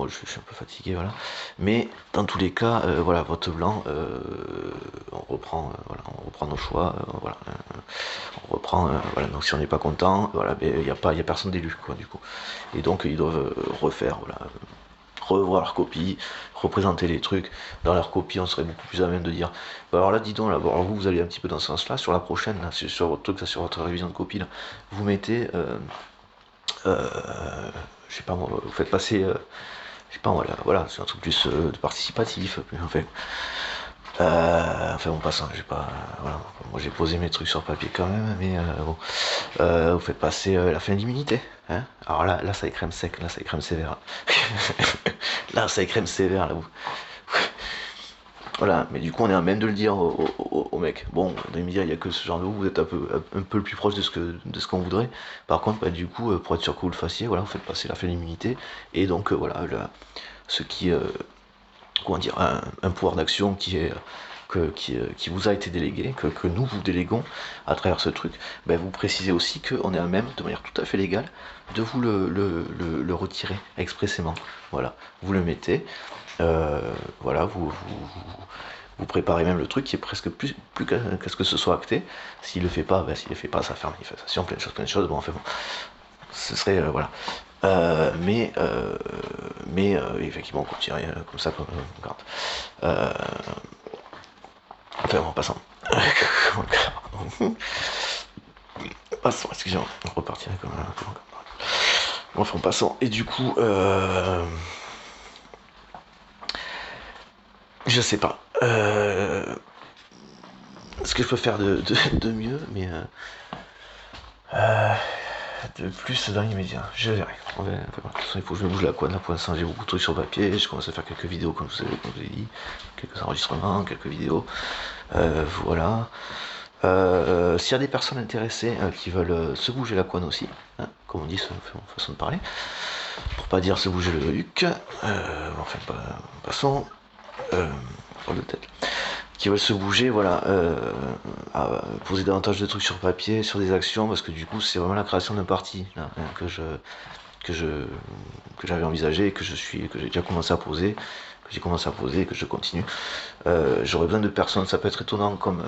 je suis un peu fatigué, voilà. Mais dans tous les cas, voilà, vote blanc, on reprend nos choix, voilà, on reprend, voilà. Donc si on n'est pas content, voilà, ben, il y a personne d'élu, quoi, du coup. Et donc ils doivent refaire, voilà, revoir leur copie, représenter les trucs. Dans leur copie, on serait beaucoup plus à même de dire, bah alors là, dis donc, là, bon, alors vous allez un petit peu dans ce sens-là, sur la prochaine, là, sur votre truc, là, sur votre révision de copie, là, vous mettez, euh, je sais pas moi, vous faites passer, je sais pas moi, voilà, c'est un truc plus de participatif, enfin bon, passant, j'ai pas, voilà, moi j'ai posé mes trucs sur papier quand même, mais bon, vous faites passer la fin de l'immunité, hein. Alors là, ça écrème sec, là ça écrème sévère, là ça écrème sévère, là vous, voilà, mais du coup on est à même de le dire au mec. Bon, vous allez me dire, il n'y a que ce genre de vous êtes un peu le plus proche de ce qu'on voudrait. Par contre, bah, du coup, pour être sûr que vous le fassiez, voilà, vous faites passer la fin de l'immunité, et donc voilà, ce qui, comment dire, un pouvoir d'action qui vous a été délégué, que nous vous déléguons à travers ce truc, ben vous précisez aussi qu'on est à même, de manière tout à fait légale, de vous le retirer expressément. Voilà, vous le mettez, voilà, vous préparez même le truc qui est presque plus qu'à ce que ce soit acté. S'il le fait pas, ben, s'il le fait pas, ça fait manifestation, plein de choses, bon, enfin bon, ce serait, voilà. Effectivement, on continue comme ça, comme garde. Enfin, en passant. Passons, excusez-moi, on repartirait comme enfin, en passant. Et du coup, je sais pas. Ce que je peux faire de mieux, mais de plus dans l'immédiat, je verrai. De toute façon, il faut que je me bouge la couenne. Là, pour l'instant, j'ai beaucoup de trucs sur papier. Je commence à faire quelques vidéos, comme je vous ai dit, quelques enregistrements, quelques vidéos. Voilà. S'il y a des personnes intéressées qui veulent se bouger la couenne aussi, hein, comme on dit, c'est une façon de parler, pour pas dire se bouger le huc, enfin, passons, de tête, qui veulent se bouger, voilà, à poser davantage de trucs sur papier, sur des actions, parce que du coup, c'est vraiment la création d'un parti là, hein, que j'avais envisagé, que j'ai déjà commencé à poser, et que je continue. J'aurais besoin de personnes, ça peut être étonnant comme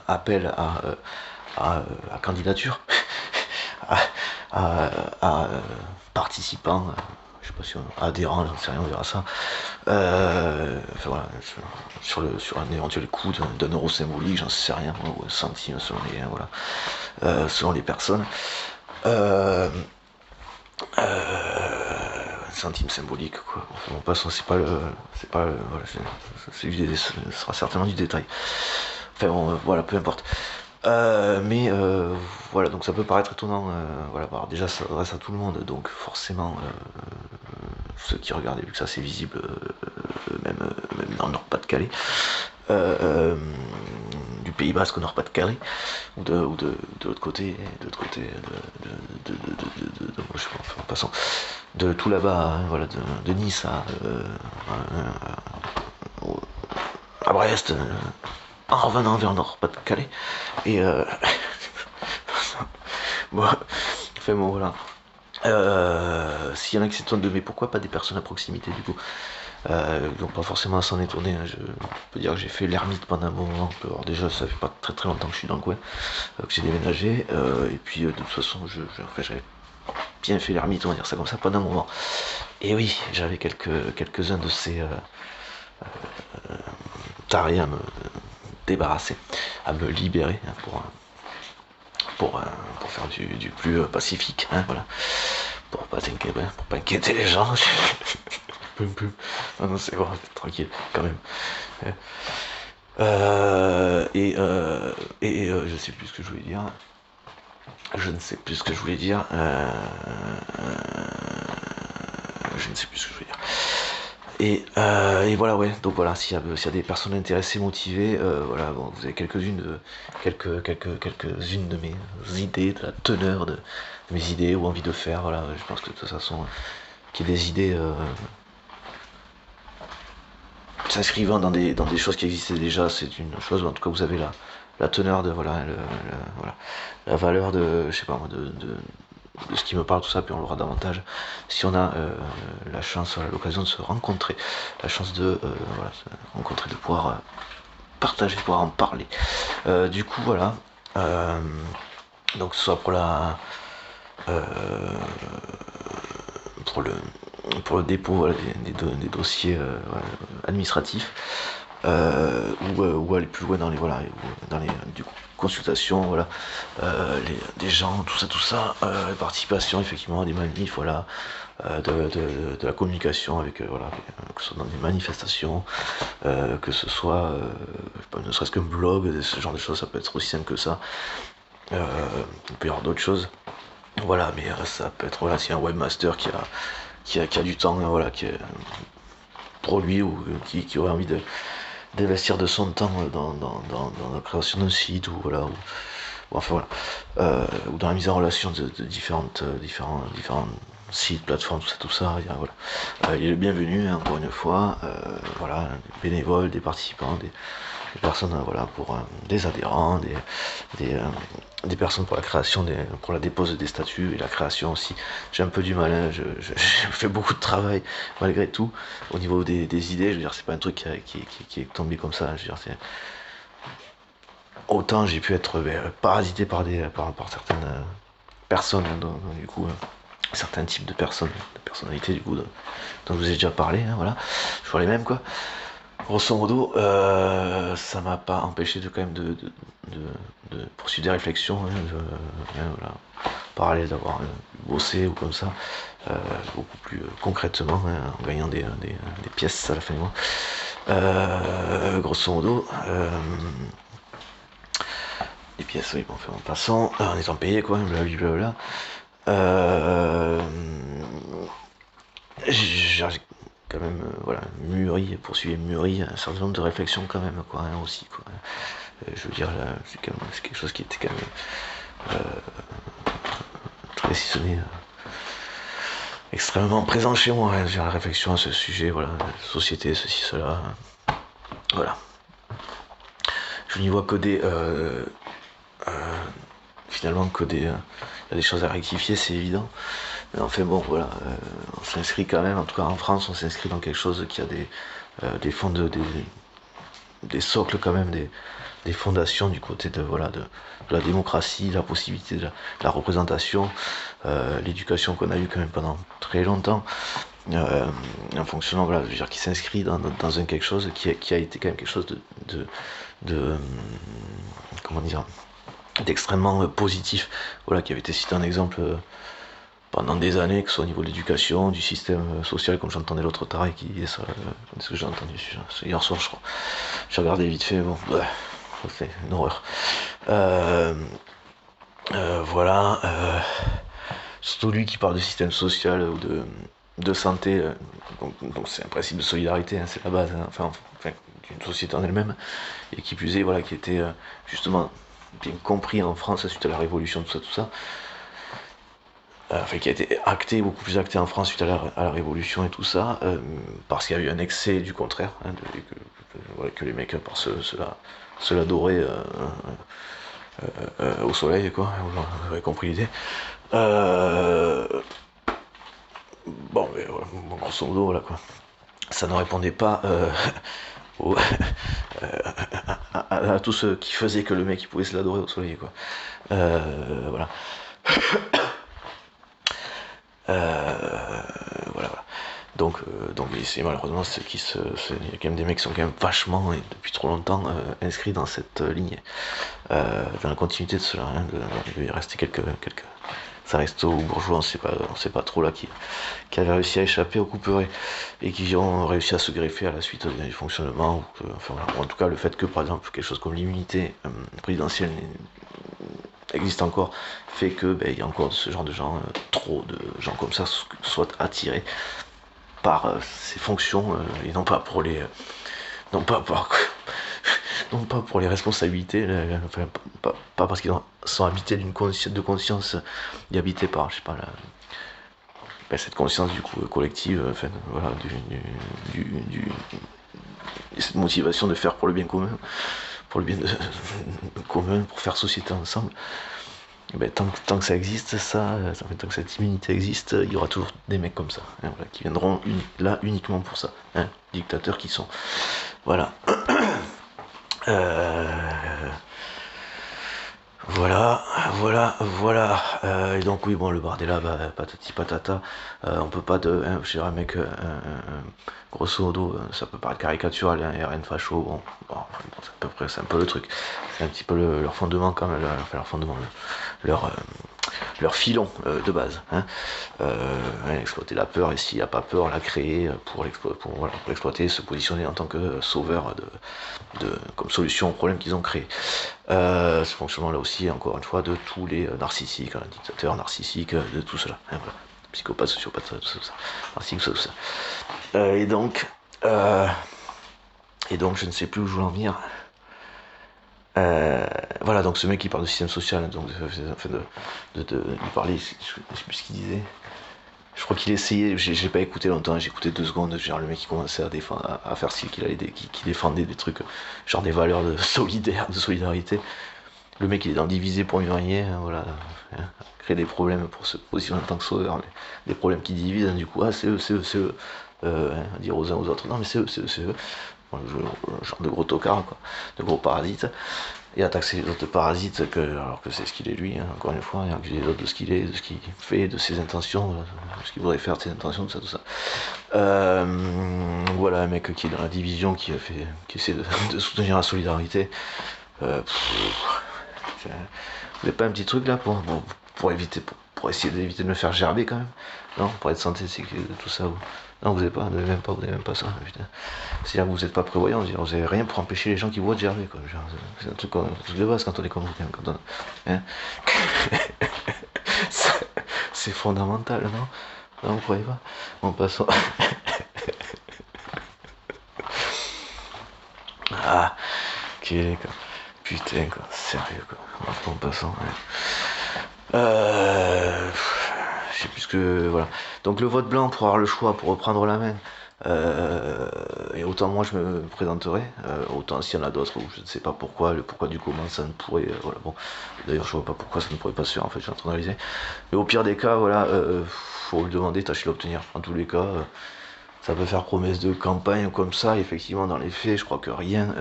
appel à candidature, à participants, je sais pas si adhérents, j'en sais rien, on verra ça. Enfin voilà, sur un éventuel coût d'un euro symbolique, j'en sais rien, ou un centime selon les personnes. Un centime symbolique, quoi. Enfin, bon, passons, voilà, ce sera certainement du détail. Enfin bon, voilà, peu importe. Voilà, donc ça peut paraître étonnant, voilà, alors déjà ça s'adresse à tout le monde, donc forcément ceux qui regardent, vu que ça c'est visible, même dans le Nord-Pas-de-Calais, du Pays Basque au Nord-Pas-de-Calais, ou de l'autre côté, je sais pas, enfin, en passant, de tout là-bas, hein, voilà, de Nice à Brest, en revenant vers le Nord-Pas-de-Calais, et bon, enfin bon, voilà. S'il y en a qui s'étonnent de mais pourquoi pas des personnes à proximité du coup, donc pas forcément à s'en étonner, hein. Je peux dire que j'ai fait l'ermite pendant un bon moment. Alors déjà ça fait pas très très longtemps que je suis dans le coin, que j'ai déménagé, et puis de toute façon j'avais bien fait l'ermite, on va dire ça comme ça, pendant un moment. Et oui, j'avais quelques-uns de ces tarés à me débarrasser, à me libérer, hein, pour faire du plus pacifique, hein, voilà. Pour pas inquiéter les gens. Non, c'est bon, tranquille, quand même. Je sais plus ce que je voulais dire. Je ne sais plus ce que je voulais dire. Je ne sais plus ce que je voulais dire. Et voilà, ouais, donc voilà, s'il y a des personnes intéressées, motivées, voilà, bon, vous avez quelques-unes de mes idées, de la teneur de mes idées ou envie de faire, voilà, je pense que de toute façon, qu'il y ait des idées s'inscrivant dans des choses qui existaient déjà, c'est une chose, en tout cas vous avez la teneur de, voilà, voilà, la valeur de, je sais pas moi, de ce qui me parle, tout ça, puis on l'aura davantage si on a la chance, l'occasion de se rencontrer, la chance de se rencontrer, de pouvoir partager, de pouvoir en parler. Du coup, voilà. Donc, ce soit pour la pour le dépôt, voilà, des dossiers administratifs, ou aller plus loin dans les du coup, consultations, voilà, des gens, tout ça, participation effectivement à des manifs, voilà, de la communication avec, voilà, que ce soit dans des manifestations, que ce soit, je sais pas, ne serait-ce qu'un blog, ce genre de choses, ça peut être aussi simple que ça. Il peut y avoir d'autres choses. Voilà, mais ça peut être, voilà, si un webmaster qui a du temps, voilà, pour lui, ou qui aurait envie d'investir de son temps dans la création d'un site, ou voilà, ou enfin voilà, ou dans la mise en relation de différents sites, plateformes, tout ça, voilà. Il est le bienvenu, hein, encore une fois, voilà, des bénévoles, des participants, des personnes, voilà, pour des adhérents, des personnes pour la création, pour la dépose des statuts et la création aussi. J'ai un peu du mal, hein, je fais beaucoup de travail malgré tout au niveau des idées. Je veux dire, c'est pas un truc qui est tombé comme ça. Je veux dire, autant j'ai pu être parasité par certaines personnes, hein, du coup, certains types de personnes, de personnalités, du coup, dont je vous ai déjà parlé, hein, voilà, je vois les mêmes, quoi. Grosso modo, ça m'a pas empêché de quand même de poursuivre des réflexions, hein, voilà, parallèle d'avoir bossé ou comme ça, beaucoup plus concrètement, hein, en gagnant des pièces à la fin du mois. Grosso modo, les pièces, oui, bon, enfin, en passant, en étant payé, quoi, blablabla. J'ai quand même, voilà, mûri un certain nombre de réflexions quand même, quoi, hein, aussi, quoi. Je veux dire, là, c'est quelque chose qui était quand même très, si ce n'est extrêmement présent chez moi, hein, la réflexion à ce sujet, voilà, société, ceci, cela, voilà. Je n'y vois que finalement que il y a des choses à rectifier, c'est évident. Mais enfin bon, voilà, on s'inscrit quand même, en tout cas en France, on s'inscrit dans quelque chose qui a des fonds des socles quand même, des fondations du côté de la démocratie, la possibilité de la représentation, l'éducation qu'on a eue quand même pendant très longtemps, un fonctionnement, voilà, je veux dire, qui s'inscrit dans un quelque chose qui a été quand même quelque chose de comment dire, d'extrêmement positif, voilà, qui avait été cité un exemple pendant des années, que ce soit au niveau de l'éducation, du système social, comme j'entendais l'autre taré qui disait ça, ce que j'ai entendu hier soir, je crois. J'ai regardé vite fait, bon, c'est une horreur. Voilà, surtout lui qui parle de système social ou de santé, donc c'est un principe de solidarité, hein, c'est la base, hein, enfin, d'une société en elle-même, et qui plus est, voilà, qui était justement bien compris en France suite à la Révolution, tout ça. Enfin, qui a été acté, beaucoup plus acté en France suite à la Révolution et tout ça, parce qu'il y a eu un excès du contraire, hein, que les mecs se l'adoraient au soleil, quoi, vous avez compris l'idée. Bon, mais grosso modo, voilà, quoi. Ça ne répondait pas à tout ce qui faisait que le mec il pouvait se l'adorer au soleil, quoi. Voilà. Voilà. Donc c'est malheureusement il y a quand même des mecs qui sont quand même vachement, et depuis trop longtemps, inscrits dans cette lignée, dans la continuité de cela, hein, il restait quelques ça reste aux bourgeois, on sait pas trop là qui avaient réussi à échapper au couperet et qui ont réussi à se greffer à la suite du fonctionnement, enfin, voilà. En tout cas le fait que par exemple quelque chose comme l'immunité présidentielle existe encore, fait que il y a encore ce genre de gens, trop de gens comme ça soient attirés par ces fonctions, et non pas pour les non pas pour les responsabilités, enfin, pas parce qu'ils sont habités d'une de conscience et habités par, je sais pas, cette conscience du coup collective, enfin, voilà, cette motivation de faire pour le bien commun, pour le bien commun, pour faire société ensemble. Et ben, tant que ça existe, tant que cette immunité existe, il y aura toujours des mecs comme ça, hein, voilà, qui viendront là uniquement pour ça, hein, dictateurs qui sont. Voilà. Euh, voilà. Et donc oui, bon, le Bardella, bah, patati patata, on peut pas de, hein, je dirais un mec, grosso modo, ça peut paraître caricatural, hein, RN facho, c'est à peu près, c'est un peu le truc, c'est un petit peu leur fondement quand même, enfin leur fondement, leur, leur filon de base, hein. Exploiter la peur, et s'il n'y a pas peur, la créer pour l'exploiter, se positionner en tant que sauveur comme solution au problème qu'ils ont créé. Ce fonctionnement là aussi, encore une fois, de tous les narcissiques, dictateurs narcissiques, de tout cela, hein, voilà. Psychopathes, sociopathes, tout ça, narcissiques, tout ça. Et donc, je ne sais plus où je voulais en venir. Voilà, donc ce mec qui parle de système social, donc il parlait, je sais plus ce qu'il disait. Je crois qu'il essayait, j'ai pas écouté longtemps, j'ai écouté 2 secondes, genre le mec qui commençait à défendre, à faire style qu'il allait, qui défendait des trucs, genre des valeurs de solidarité. Le mec il est dans le diviser pour mieux régner, hein, voilà, hein, créer des problèmes pour se positionner en tant que sauveur, mais des problèmes qui divisent, hein, du coup, c'est eux, hein, dire aux uns aux autres, non mais c'est eux, bon, genre de gros tocards, quoi, de gros parasites, et attaquer les autres parasites, alors que c'est ce qu'il est lui, hein, encore une fois, et accuser les autres de ce qu'il est, de ce qu'il fait, de ses intentions, de ce qu'il voudrait faire, de ses intentions, tout ça. Voilà un mec qui est dans la division, qui essaie de soutenir la solidarité. Vous n'avez pas un petit truc là pour essayer d'éviter de me faire gerber quand même? Non, pour être santé, c'est que tout ça. Non, vous n'avez même pas ça, putain. C'est-à-dire que vous n'êtes pas prévoyant, vous n'avez rien pour empêcher les gens qui voient de gerber, quoi. C'est un truc de base quand on est comme vous, quand on, hein. C'est fondamental, non? Non, vous croyez pas? Bon, passons. Ah, quel est, quoi. Putain, quoi, sérieux, quoi. Bon, passons, ouais. Je sais plus ce que. Voilà. Donc le vote blanc pour avoir le choix, pour reprendre la main. Et autant moi je me présenterai, autant s'il y en a d'autres, je ne sais pas pourquoi, le pourquoi du comment ça ne pourrait. Voilà, bon. D'ailleurs, je vois pas pourquoi ça ne pourrait pas se faire, en fait, je suis en train d'analyser. Mais au pire des cas, voilà, faut le demander, tâchez l'obtenir. En tous les cas, ça peut faire promesse de campagne comme ça, effectivement, dans les faits, je crois que rien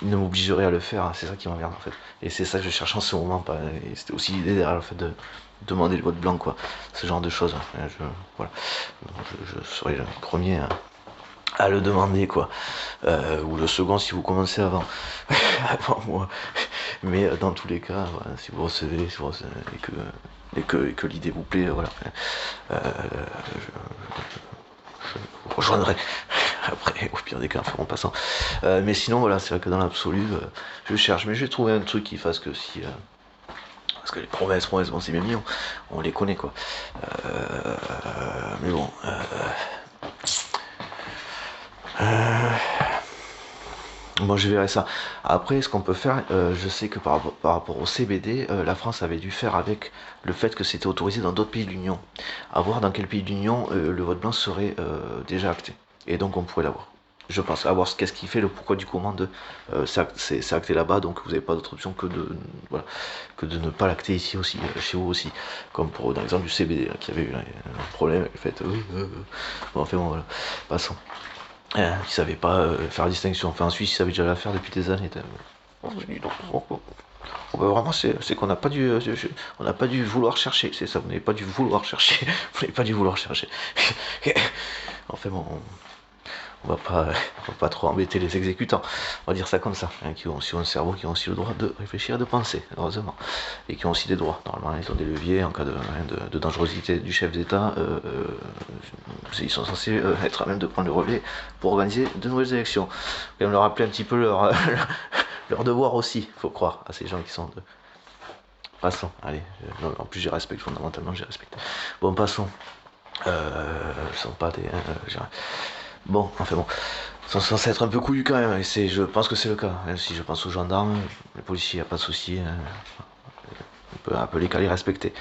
ne m'obligerait à le faire, hein. C'est ça qui m'emmerde en fait. Et c'est ça que je cherche en ce moment, et c'était aussi l'idée derrière le fait de demander le vote blanc, quoi. Ce genre de choses, hein. Voilà. Je serai le premier à le demander, quoi. Ou le second si vous commencez avant, avant moi. Mais dans tous les cas, voilà, si vous recevez, et que l'idée vous plaît, voilà. Je vous rejoindrai après, au pire des cas, en passant. Mais sinon, voilà, c'est vrai que dans l'absolu, je cherche, mais je vais trouver un truc qui fasse que si. Parce que les promesses, bon, c'est bien mignon, on les connaît, quoi. Mais bon. Moi, je verrai ça. Après, ce qu'on peut faire, je sais que par rapport au CBD, la France avait dû faire avec le fait que c'était autorisé dans d'autres pays de l'Union. À voir dans quel pays de l'Union le vote blanc serait déjà acté. Et donc, on pourrait l'avoir. Je pense, à voir qu'est-ce qui fait le pourquoi du comment de c'est acté là-bas, donc vous n'avez pas d'autre option que voilà, que de ne pas l'acter ici aussi, chez vous aussi. Comme pour dans l'exemple du CBD, là, qui avait eu un problème avec le fait. Bon, enfin bon, voilà. Passons. Qui savait pas faire la distinction. Enfin, en Suisse, ils savaient déjà la faire depuis des années. Vraiment, c'est qu'on n'a pas dû, on n'a pas dû vouloir chercher. C'est ça, vous n'avez pas dû vouloir chercher. Vous n'avez pas dû vouloir chercher. Enfin bon, on va pas trop embêter les exécutants. On va dire ça comme ça, hein, qui ont aussi un cerveau, qui ont aussi le droit de réfléchir et de penser, heureusement, et qui ont aussi des droits. Normalement, ils ont des leviers en cas de dangerosité du chef d'État. Ils sont censés être à même de prendre le relais pour organiser de nouvelles élections. Faut quand même leur rappeler un petit peu leur devoir aussi, faut croire, à ces gens qui sont de. Passons, allez. Non, en plus, j'y respecte, fondamentalement, j'y respecte. Bon, passons. Ils sont pas des. Bon, enfin bon, ils sont censés être un peu couillus quand même, et je pense que c'est le cas. Même si je pense aux gendarmes, les policiers, y a pas de souci. On peut appeler qu'à les respecter.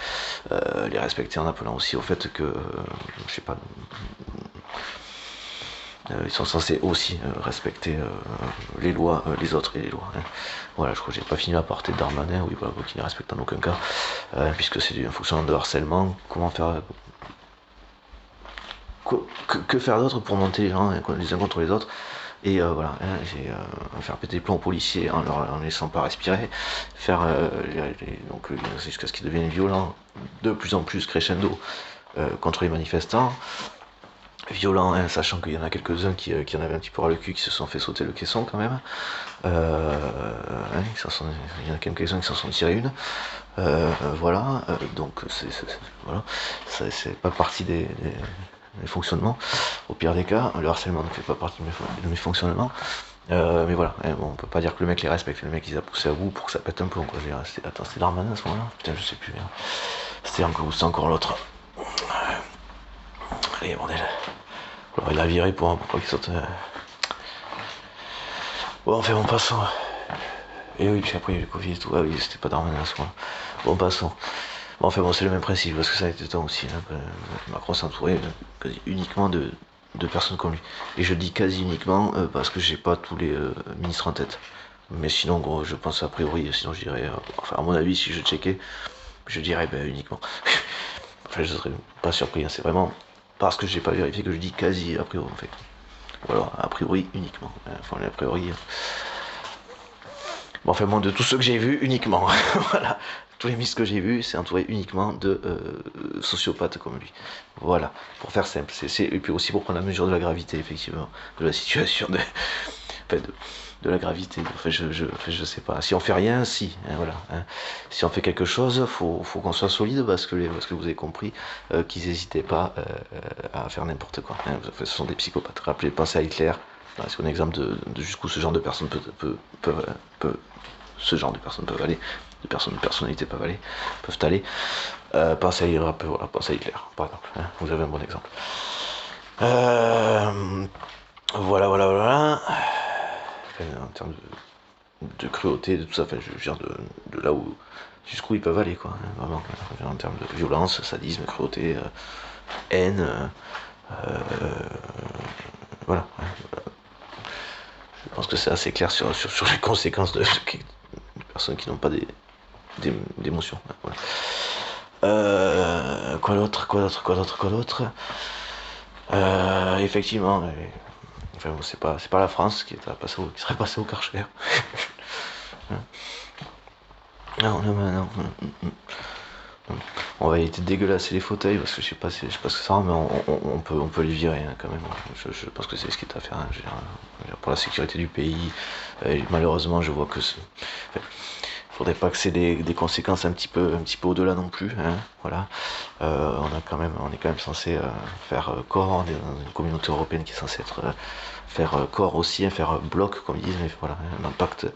Les respecter en appelant aussi au fait que, je sais pas, Ils sont censés aussi respecter les lois, les autres et les lois. Hein. Voilà, je crois que j'ai pas fini la portée de Darmanin, oui, voilà, qui ne respecte en aucun cas, puisque c'est un fonctionnement de harcèlement. Comment faire que faire d'autre pour monter les gens les uns contre les autres et voilà, hein, faire péter les plombs aux policiers en laissant pas respirer, faire donc jusqu'à ce qu'ils deviennent violents, de plus en plus crescendo contre les manifestants, violents, hein, sachant qu'il y en a quelques-uns qui en avaient un petit peu ras le cul, qui se sont fait sauter le caisson quand même. Hein, il y en a quelques-uns qui s'en sont tirés une. Voilà, donc voilà, c'est pas partie des fonctionnements. Au pire des cas, le harcèlement ne fait pas partie de mes fonctionnements. Mais voilà, hein, bon, on peut pas dire que le mec les respecte, le mec il a poussé à bout pour que ça pète un peu. Quoi. Attends, c'était Darmanin à ce moment-là. Putain, je sais plus bien. C'était encore l'autre. Allez, bordel. Alors, il a viré pour qu'il saute. Bon, enfin, bon, passons. Et oui, puis après, il y a eu le Covid et tout. Ah oui, c'était pas Darmanin à ce moment-là. Bon, passons. Bon, enfin, bon, c'est le même principe, parce que ça a été temps aussi. Hein, Macron s'entourait quasi uniquement de personnes comme lui. Et je dis quasi uniquement parce que j'ai pas tous les ministres en tête. Mais sinon, gros, je pense a priori, sinon je dirais, enfin, à mon avis, si je checkais, je dirais uniquement. Enfin, je serais pas surpris, hein, c'est vraiment parce que j'ai pas vérifié que je dis quasi a priori, en fait. Ou alors, a priori uniquement. Enfin, a priori. Bon, enfin, bon, de tous ceux que j'ai vus, uniquement. Voilà. Tous les ministres que j'ai vus, c'est entouré uniquement de sociopathes comme lui. Voilà, pour faire simple. Et puis aussi pour prendre la mesure de la gravité, effectivement, de la situation, enfin, de la gravité. Enfin, je sais pas. Si on fait rien, si. Hein, voilà. Hein. Si on fait quelque chose, faut qu'on soit solide parce que vous avez compris qu'ils n'hésitaient pas à faire n'importe quoi. Hein. Ce sont des psychopathes. Rappelez, pensez à Hitler. C'est un exemple de jusqu'où ce genre de personnes ce genre de personnes peuvent aller, de personnalités peuvent aller. Pensez à Hitler, par exemple. Hein, vous avez un bon exemple. Voilà. En termes de cruauté, de tout ça, enfin, je veux dire de là où jusqu'où ils peuvent aller, quoi. Hein, vraiment. En termes de violence, sadisme, cruauté, haine. Voilà. Je pense que c'est assez clair sur les conséquences de personnes qui n'ont pas d'émotions. Voilà. Quoi d'autre effectivement, enfin, bon, c'est pas la France qui serait passée au Karcher. Non. On va éviter de dégueulasser les fauteuils parce que je sais pas ce que ça rend, mais on peut les virer hein, quand même. Je pense que c'est ce qui est à faire. Hein, pour la sécurité du pays. Malheureusement, je vois que faudrait pas que c'est des conséquences un petit peu au-delà non plus. Hein, voilà. On est quand même censé faire corps. On est dans une communauté européenne qui est censée faire corps aussi, hein, faire bloc comme ils disent, mais voilà, un impact.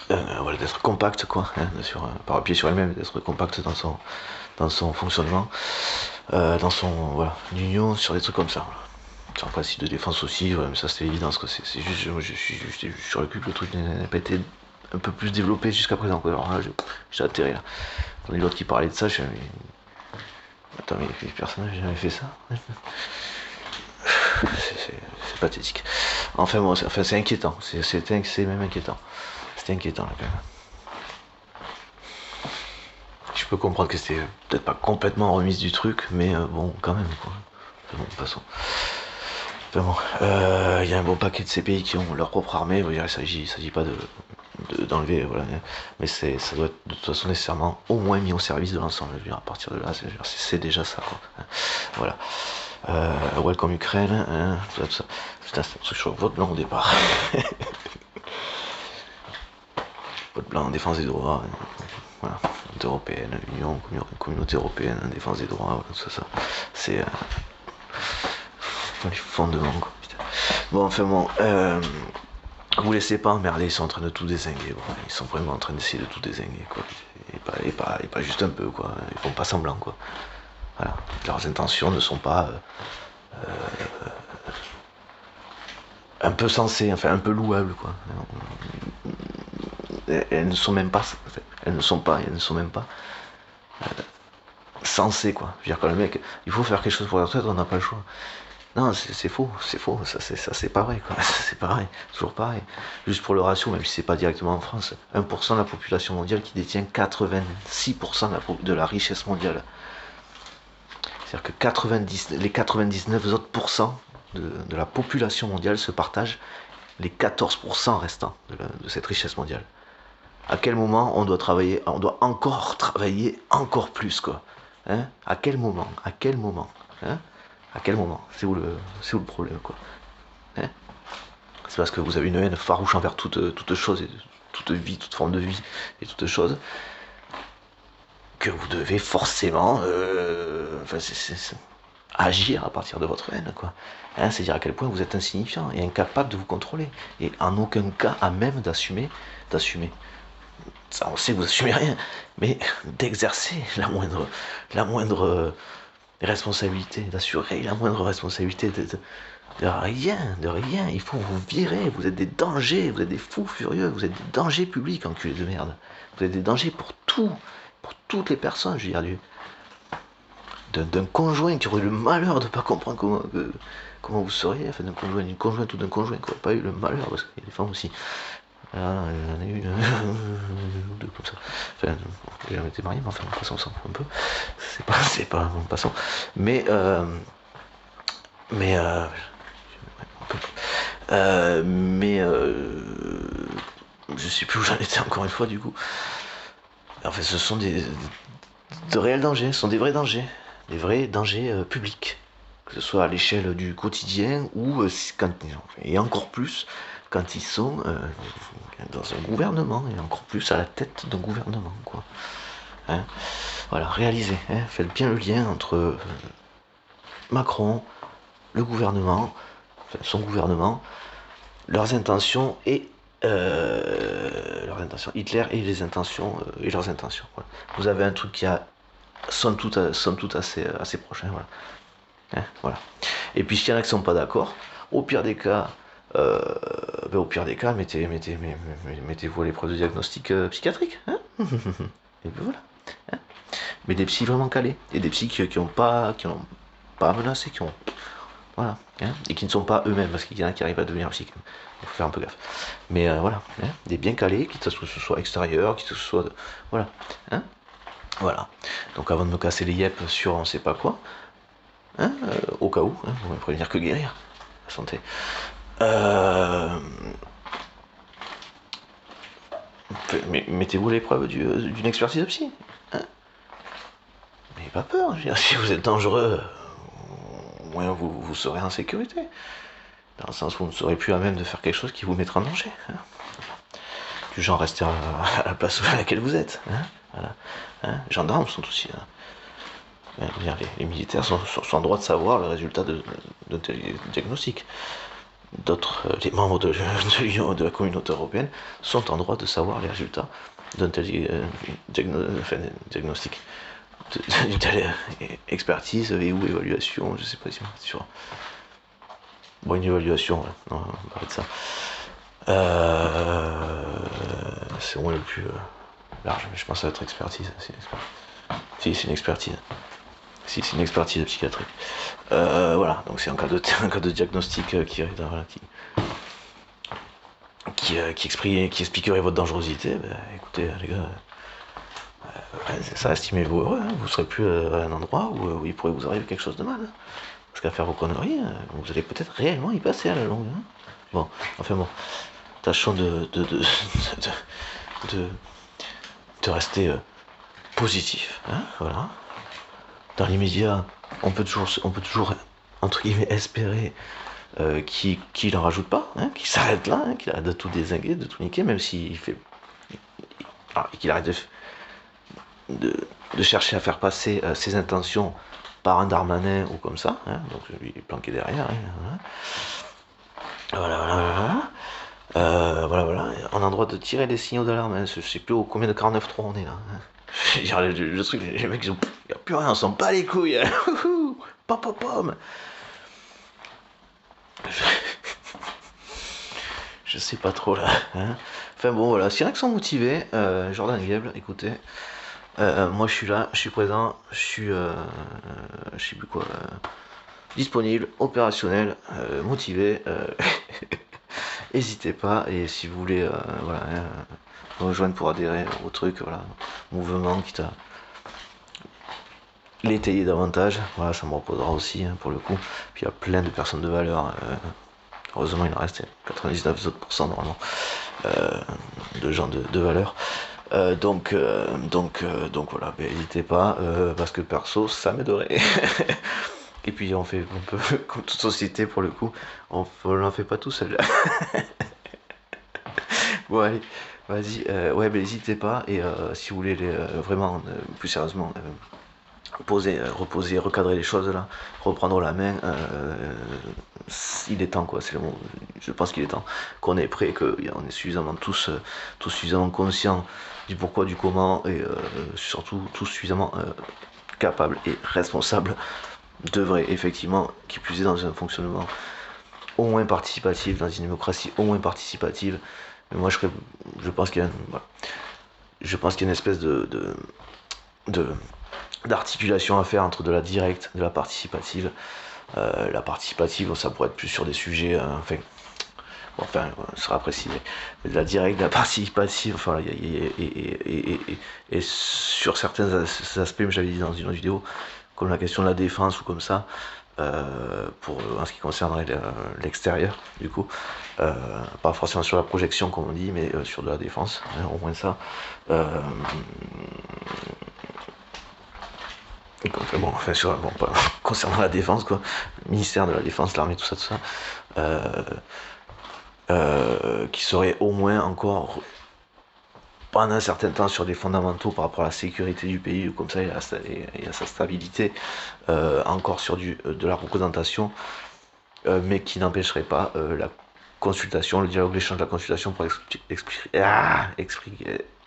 Voilà, d'être compact quoi, hein, par appuyer sur elle-même, d'être compact dans son fonctionnement, dans son union sur des trucs comme ça. Voilà. Sur un principe de défense aussi, mais ça c'était l'évidence quoi. C'est juste, moi je suis sur le cul que le truc n'a pas été un peu plus développé jusqu'à présent quoi. Alors là, j'ai atterri là. On a l'autre qui parlait de ça, je suis attends mais personne n'a jamais fait ça. C'est pathétique. Enfin bon, c'est inquiétant, c'est même inquiétant. C'est inquiétant là quand même. Je peux comprendre que c'était peut-être pas complètement remise du truc, mais bon, quand même quoi. Bon, de toute façon. Enfin bon, y a un bon paquet de ces pays qui ont leur propre armée. Il s'agit pas d'enlever, voilà, mais ça doit être de toute façon nécessairement au moins mis au service de l'ensemble. À partir de là, c'est déjà ça quoi. Voilà. Welcome Ukraine, hein, tout ça. Putain, c'est un truc sur vote blanc au départ. Vote blanc, défense des droits. Voilà. Européenne, Union, communauté européenne, défense des droits, tout ça. C'est les fondements, quoi. Putain. Bon, enfin bon, vous laissez pas emmerder, ils sont en train de tout dézinguer. Bon, ils sont vraiment en train d'essayer de tout dézinguer, quoi. Et pas juste un peu, quoi. Ils font pas semblant, quoi. Voilà. Leurs intentions ne sont pas un peu sensées, enfin un peu louables, quoi. Elles ne sont même pas sensé, quoi. Je veux dire, quand le mec, il faut faire quelque chose pour la retraite, on n'a pas le choix. Non, c'est faux, ça c'est pas vrai, quoi. C'est pareil, toujours pareil. Juste pour le ratio, même si c'est pas directement en France, 1% de la population mondiale qui détient 86% de la richesse mondiale. C'est-à-dire que les 99 autres pourcents de la population mondiale se partagent les 14% restants de cette richesse mondiale. À quel moment on doit travailler, on doit encore travailler encore plus, quoi. Hein? À quel moment? À quel moment? Hein? À quel moment? C'est où le problème, quoi. Hein? C'est parce que vous avez une haine farouche envers toute chose, et toute vie, toute forme de vie, et toute chose, que vous devez forcément agir à partir de votre haine, quoi. Hein, c'est dire à quel point vous êtes insignifiant et incapable de vous contrôler, et en aucun cas à même d'assumer. Ça, on sait que vous assumez rien, mais d'exercer la moindre responsabilité, d'assurer la moindre responsabilité de rien. Il faut vous virer. Vous êtes des dangers, vous êtes des fous furieux, vous êtes des dangers publics, enculés de merde. Vous êtes des dangers pour toutes les personnes, je veux dire, d'un conjoint qui aurait eu le malheur de ne pas comprendre comment vous seriez, enfin d'un conjoint, d'une conjointe ou d'un conjoint qui n'aurait pas eu le malheur, parce qu'il y a des femmes aussi. Ah, j'en ai une ou deux comme ça. Enfin, j'ai jamais été marié, mais enfin, passons, on s'en fout un peu. C'est pas, bon, passons. Mais, mais, je sais plus où j'en étais encore une fois, du coup. En fait, ce sont de réels dangers, ce sont des vrais dangers publics. Que ce soit à l'échelle du quotidien ou et encore plus quand ils sont dans un gouvernement, et encore plus à la tête d'un gouvernement, quoi. Hein, voilà, réalisez, hein, faites bien le lien entre Macron, le gouvernement, enfin, son gouvernement, leurs intentions et Hitler et les intentions et leurs intentions. Voilà. Vous avez un truc qui a somme toute assez proche, hein, voilà. Hein, voilà. Et puis s'il y en a qui sont pas d'accord, au pire des cas, mettez-vous à l'épreuve de diagnostic psychiatrique, hein. Et puis voilà. Hein. Mais des psys vraiment calés, et des psys qui n'ont pas menacé, qui ont voilà, hein, et qui ne sont pas eux-mêmes, parce qu'il y en a qui arrivent à devenir psy. Il faut faire un peu gaffe. Mais voilà, hein, des bien calés, quitte à ce que ce soit extérieur, quitte à ce que ce soit voilà, hein. Voilà. Donc avant de me casser les yep sur on sait pas quoi, hein, au cas où, hein, vous ne prévenir que guérir. La santé. Mettez-vous à l'épreuve d'une expertise de psy. Hein. N'ayez pas peur. Je veux dire, si vous êtes dangereux, au moins vous serez en sécurité. Dans le sens où vous ne serez plus à même de faire quelque chose qui vous mettra en danger. Hein. Du genre rester à la place à laquelle vous êtes. Hein. Voilà. Hein. Les gendarmes sont aussi. Les militaires sont en droit de savoir le résultat d'un tel diagnostic. D'autres, les membres de la communauté européenne sont en droit de savoir les résultats d'un tel diagnostic, d'une telle expertise et ou évaluation, je sais pas si c'est sûr. Bon, une évaluation, ouais. Non, on va parler de ça. C'est au moins le plus large, mais je pense que ça va être expertise. Si, c'est une expertise. Si, c'est une expertise psychiatrique. Voilà, donc c'est un cas de diagnostic qui expliquerait votre dangerosité. Écoutez, les gars, ça estimez-vous heureux, hein, vous serez plus à un endroit où il pourrait vous arriver quelque chose de mal. Hein. Parce qu'à faire vos conneries, vous allez peut-être réellement y passer à la longue. Hein. Bon, enfin bon, tâchons de rester positif. Hein, voilà. Dans l'immédiat, on peut toujours entre guillemets espérer qu'il n'en rajoute pas, hein, qu'il s'arrête là, hein, qu'il arrête de tout dézinguer, de tout niquer, même s'il fait. Qu'il arrête de chercher à faire passer ses intentions par un Darmanin ou comme ça, hein, donc lui planqué derrière. Hein, voilà. Voilà. On a le droit de tirer des signaux d'alarme, hein, je sais plus au combien de 49.3 on est là. Hein. Le truc, les mecs, il n'y a plus rien, on s'en bat les couilles. Hein. Pom. Je sais pas trop là. Hein. Enfin bon, voilà. S'il y en a qui sont motivés, Jordan Gable, écoutez, Moi je suis là, je suis présent, je sais plus quoi, disponible, opérationnel, motivé. N'hésitez pas, et si vous voulez voilà, me rejoindre pour adhérer au truc, voilà, mouvement, quitte à l'étayer davantage, voilà, ça me reposera aussi hein, pour le coup. Puis il y a plein de personnes de valeur, heureusement il en reste 99% normalement, de gens de valeur. Donc voilà, ben, n'hésitez pas, parce que perso, ça m'aiderait. Et puis on fait un peu comme toute société pour le coup, on n'en fait pas tout seul. Bon allez, vas-y, ouais, ben n'hésitez pas, et si vous voulez vraiment, plus sérieusement, poser, reposer, recadrer les choses là, reprendre la main, il est temps quoi, c'est le moment, je pense qu'il est temps qu'on est prêt, qu'on est suffisamment tous suffisamment conscients du pourquoi, du comment, et surtout tous suffisamment capables et responsables d'œuvrer effectivement, qui plus est dans un fonctionnement au moins participatif, dans une démocratie au moins participative. Mais moi je pense qu'il y a voilà, je pense qu'il y a une espèce de d'articulation à faire entre de la directe, de la participative. La participative, ça pourrait être plus sur des sujets, ce sera précisé. Mais de la directe, de la participative, enfin, et sur certains aspects, j'avais dit dans une autre vidéo, comme la question de la défense ou comme ça, pour en ce qui concernerait l'extérieur, du coup, pas forcément sur la projection comme on dit, mais sur de la défense, hein, au moins ça. Et bon, enfin, pas, concernant la défense, quoi, le ministère de la Défense, l'armée, tout ça, qui serait au moins encore pendant un certain temps sur des fondamentaux par rapport à la sécurité du pays, comme ça, et à sa stabilité, encore sur de la représentation, mais qui n'empêcherait pas la consultation, le dialogue, l'échange, la consultation pour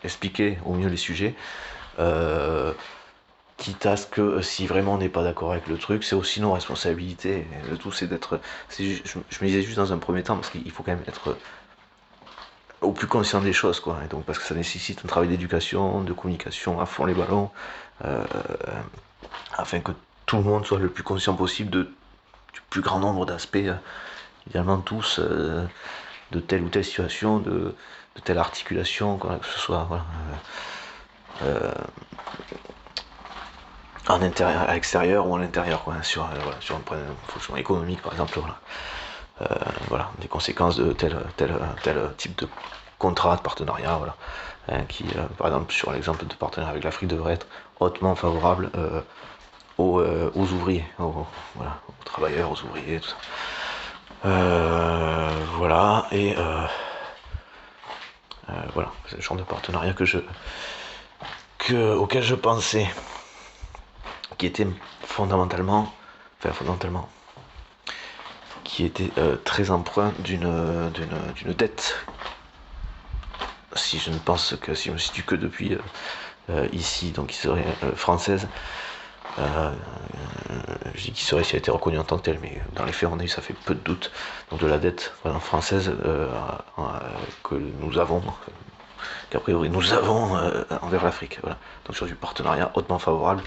expliquer au mieux les sujets. Quitte à ce que si vraiment on n'est pas d'accord avec le truc, c'est aussi nos responsabilités. Le tout c'est d'être. Je me disais juste dans un premier temps, parce qu'il faut quand même être au plus conscient des choses, quoi. Et donc parce que ça nécessite un travail d'éducation, de communication à fond les ballons, afin que tout le monde soit le plus conscient possible du plus grand nombre d'aspects, idéalement tous, de telle ou telle situation, de telle articulation, quoi, que ce soit. Voilà, en intérieur, à l'extérieur ou à l'intérieur, quoi, voilà, sur un point de fonction économique par exemple, voilà, des conséquences de tel type de contrat, de partenariat, voilà, hein, qui, par exemple, sur l'exemple de partenariat avec l'Afrique, devrait être hautement favorable aux ouvriers, voilà, aux travailleurs, aux ouvriers, tout ça. Voilà, et voilà, c'est le genre de partenariat auquel je pensais, qui était fondamentalement, qui était très empreint d'une dette. Si je me situe que depuis ici, donc qui serait française, je dis qui serait si elle était reconnue en tant que telle, mais dans les faits, ça fait peu de doute. Donc de la dette française que nous avons, qu'a priori nous avons envers l'Afrique. Voilà. Donc sur du partenariat hautement favorable,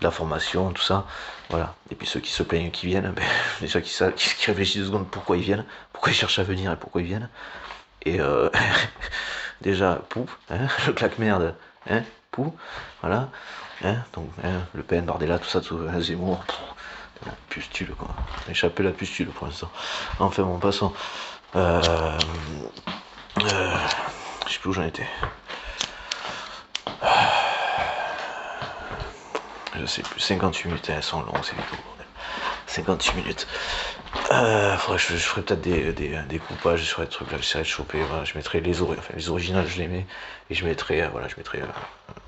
de la formation, tout ça. Voilà. Et puis ceux qui se plaignent qui viennent, ben, déjà qui réfléchissent 2 secondes pourquoi ils viennent, pourquoi ils cherchent à venir et pourquoi ils viennent. Et déjà, pou, hein, le claque-merde, hein, pou, voilà. Hein, donc, hein, Le Pen, Bardella, tout ça, Zemmour, la pustule, quoi. Échapper la pustule pour l'instant. Enfin bon, passons. Je sais plus où j'en étais. Je sais plus, 58 minutes, elles sont longues ces vidéos. 58 minutes. Je ferai peut-être des coupages sur les trucs là, j'essaierai de choper. Voilà, je mettrai les originales, je les mets, et je mettrai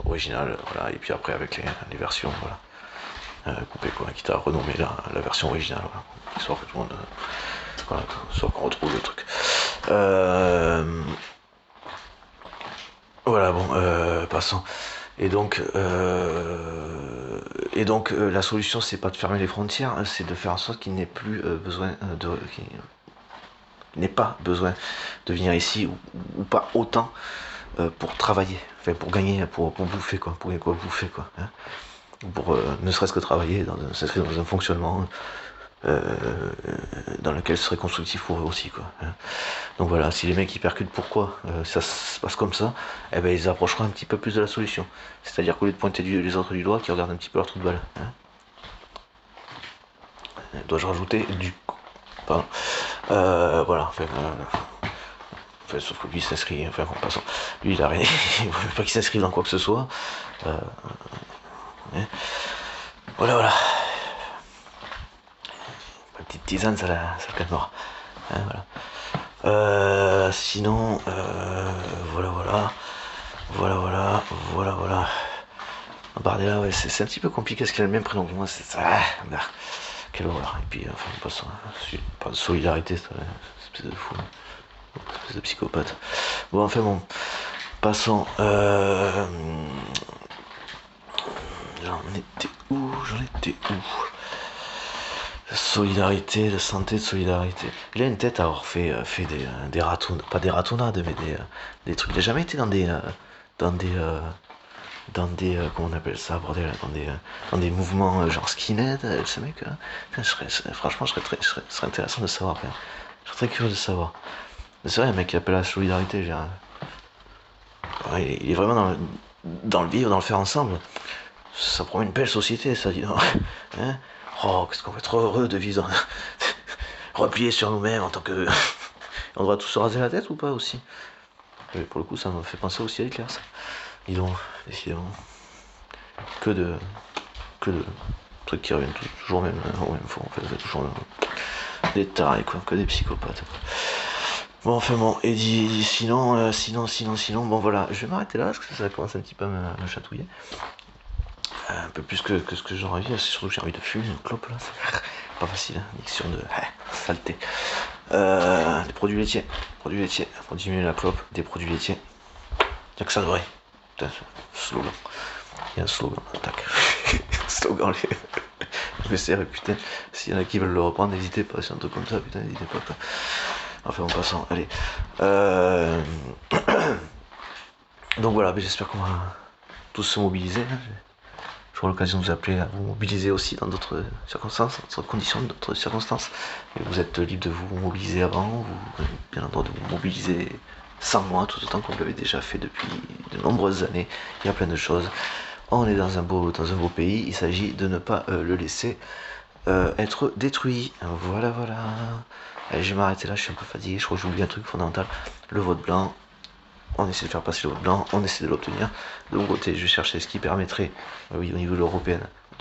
original, voilà, et puis après avec les versions, voilà, coupées, quoi, quitte à renommer la version originale, voilà, histoire que tout le monde, voilà, soit qu'on retrouve le truc. Voilà, bon, passons. Et donc, la solution, c'est pas de fermer les frontières, hein, c'est de faire en sorte qu'il n'ait plus besoin qu'il n'ait pas besoin de venir ici, ou pas autant, pour travailler, enfin pour gagner, pour bouffer quoi, pour quoi bouffer quoi, hein, pour ne serait-ce que travailler, s'inscrire dans un fonctionnement dans lequel ce serait constructif pour eux aussi quoi. Hein. Donc voilà, si les mecs ils percutent pourquoi ça se passe comme ça, eh ben ils approcheront un petit peu plus de la solution. C'est-à-dire qu'au lieu de pointer les autres du doigt, qu'ils regardent un petit peu leur trou de balle. Hein. Dois-je rajouter du coup, pardon. Voilà, sauf que lui s'inscrit, enfin en passant, lui il a rien, il ne veut pas qu'il s'inscrive dans quoi que ce soit. Hein. Voilà. Ma petite tisane, ça le calme mort. Hein, voilà. Sinon, voilà. Bardella, ouais, c'est un petit peu compliqué parce qu'il a le même prénom que moi, c'est ça. Quelle horreur. Et puis, enfin, passons. Pas de solidarité, c'est une espèce de fou. Une espèce de psychopathe. Bon, enfin bon. Passons. J'en étais où Solidarité, de santé, de solidarité. Il a une tête à avoir fait des ratonnades, pas des ratonnades, mais des trucs. Il n'a jamais été dans des comment on appelle ça, bordel, dans des mouvements genre skinhead, ce mec. Franchement, je serais intéressant de savoir. Quand même. Je serais très curieux de savoir. C'est vrai, un mec qui appelle à la solidarité, il est vraiment dans le vivre, dans le faire ensemble. Ça promet une belle société, ça, dit. Hein. Oh, qu'est-ce qu'on va être heureux de vivre replié sur nous-mêmes en tant que. On doit tous se raser la tête ou pas aussi? Et pour le coup, ça me fait penser aussi à Hitler, ça. Dis donc, décidément. Que de trucs qui reviennent toujours même au même fond, en fait, toujours des tarés, quoi, que des psychopathes. Bon, enfin bon, et sinon, bon voilà, je vais m'arrêter là parce que ça commence un petit peu à me chatouiller. Un peu plus que ce que j'aurais envie, c'est surtout que j'ai envie de fumer une clope là, c'est pas facile, hein, mixture de saleté. Des produits laitiers, pour diminuer la clope, des produits laitiers. Tiens que ça devrait. Putain, slogan. Il y a un slogan, tac. Slogan, je vais serrer, putain. S'il y en a qui veulent le reprendre, n'hésitez pas, c'est un truc comme ça, putain, n'hésitez pas quoi. Enfin, en passant, allez. Donc voilà, j'espère qu'on va tous se mobiliser. Hein. J'aurai l'occasion de vous appeler à vous mobiliser aussi dans d'autres circonstances, dans d'autres conditions, d'autres circonstances. Et vous êtes libre de vous mobiliser avant, vous avez bien le droit de vous mobiliser sans moi, tout autant qu'on l'avait déjà fait depuis de nombreuses années. Il y a plein de choses. On est dans un beau pays, il s'agit de ne pas le laisser être détruit. Voilà. Allez, je vais m'arrêter là, je suis un peu fatigué, je crois que j'ai oublié un truc fondamental, le vote blanc. On essaie de faire passer le vote blanc, on essaie de l'obtenir. De mon côté, je vais chercher ce qui permettrait, oui, au niveau de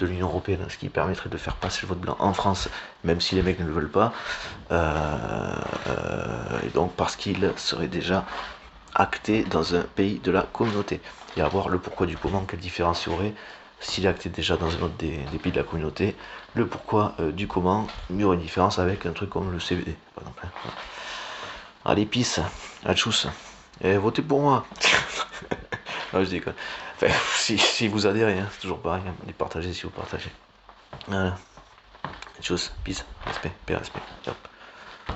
l'Union Européenne, ce qui permettrait de faire passer le vote blanc en France, même si les mecs ne le veulent pas. Et donc, parce qu'il serait déjà acté dans un pays de la communauté. Et à voir le pourquoi du comment, quelle différence il y aurait s'il est acté déjà dans un autre des pays de la communauté, le pourquoi du comment, il y aurait une différence avec un truc comme le CBD, par exemple. Allez, peace, à tchuss. Et votez pour moi. Non, je déconne. Enfin, si vous adhérez, hein, c'est toujours pareil. Hein, les partagez si vous partagez. Voilà. Tchuss, peace, respect, paix, respect. Ciao.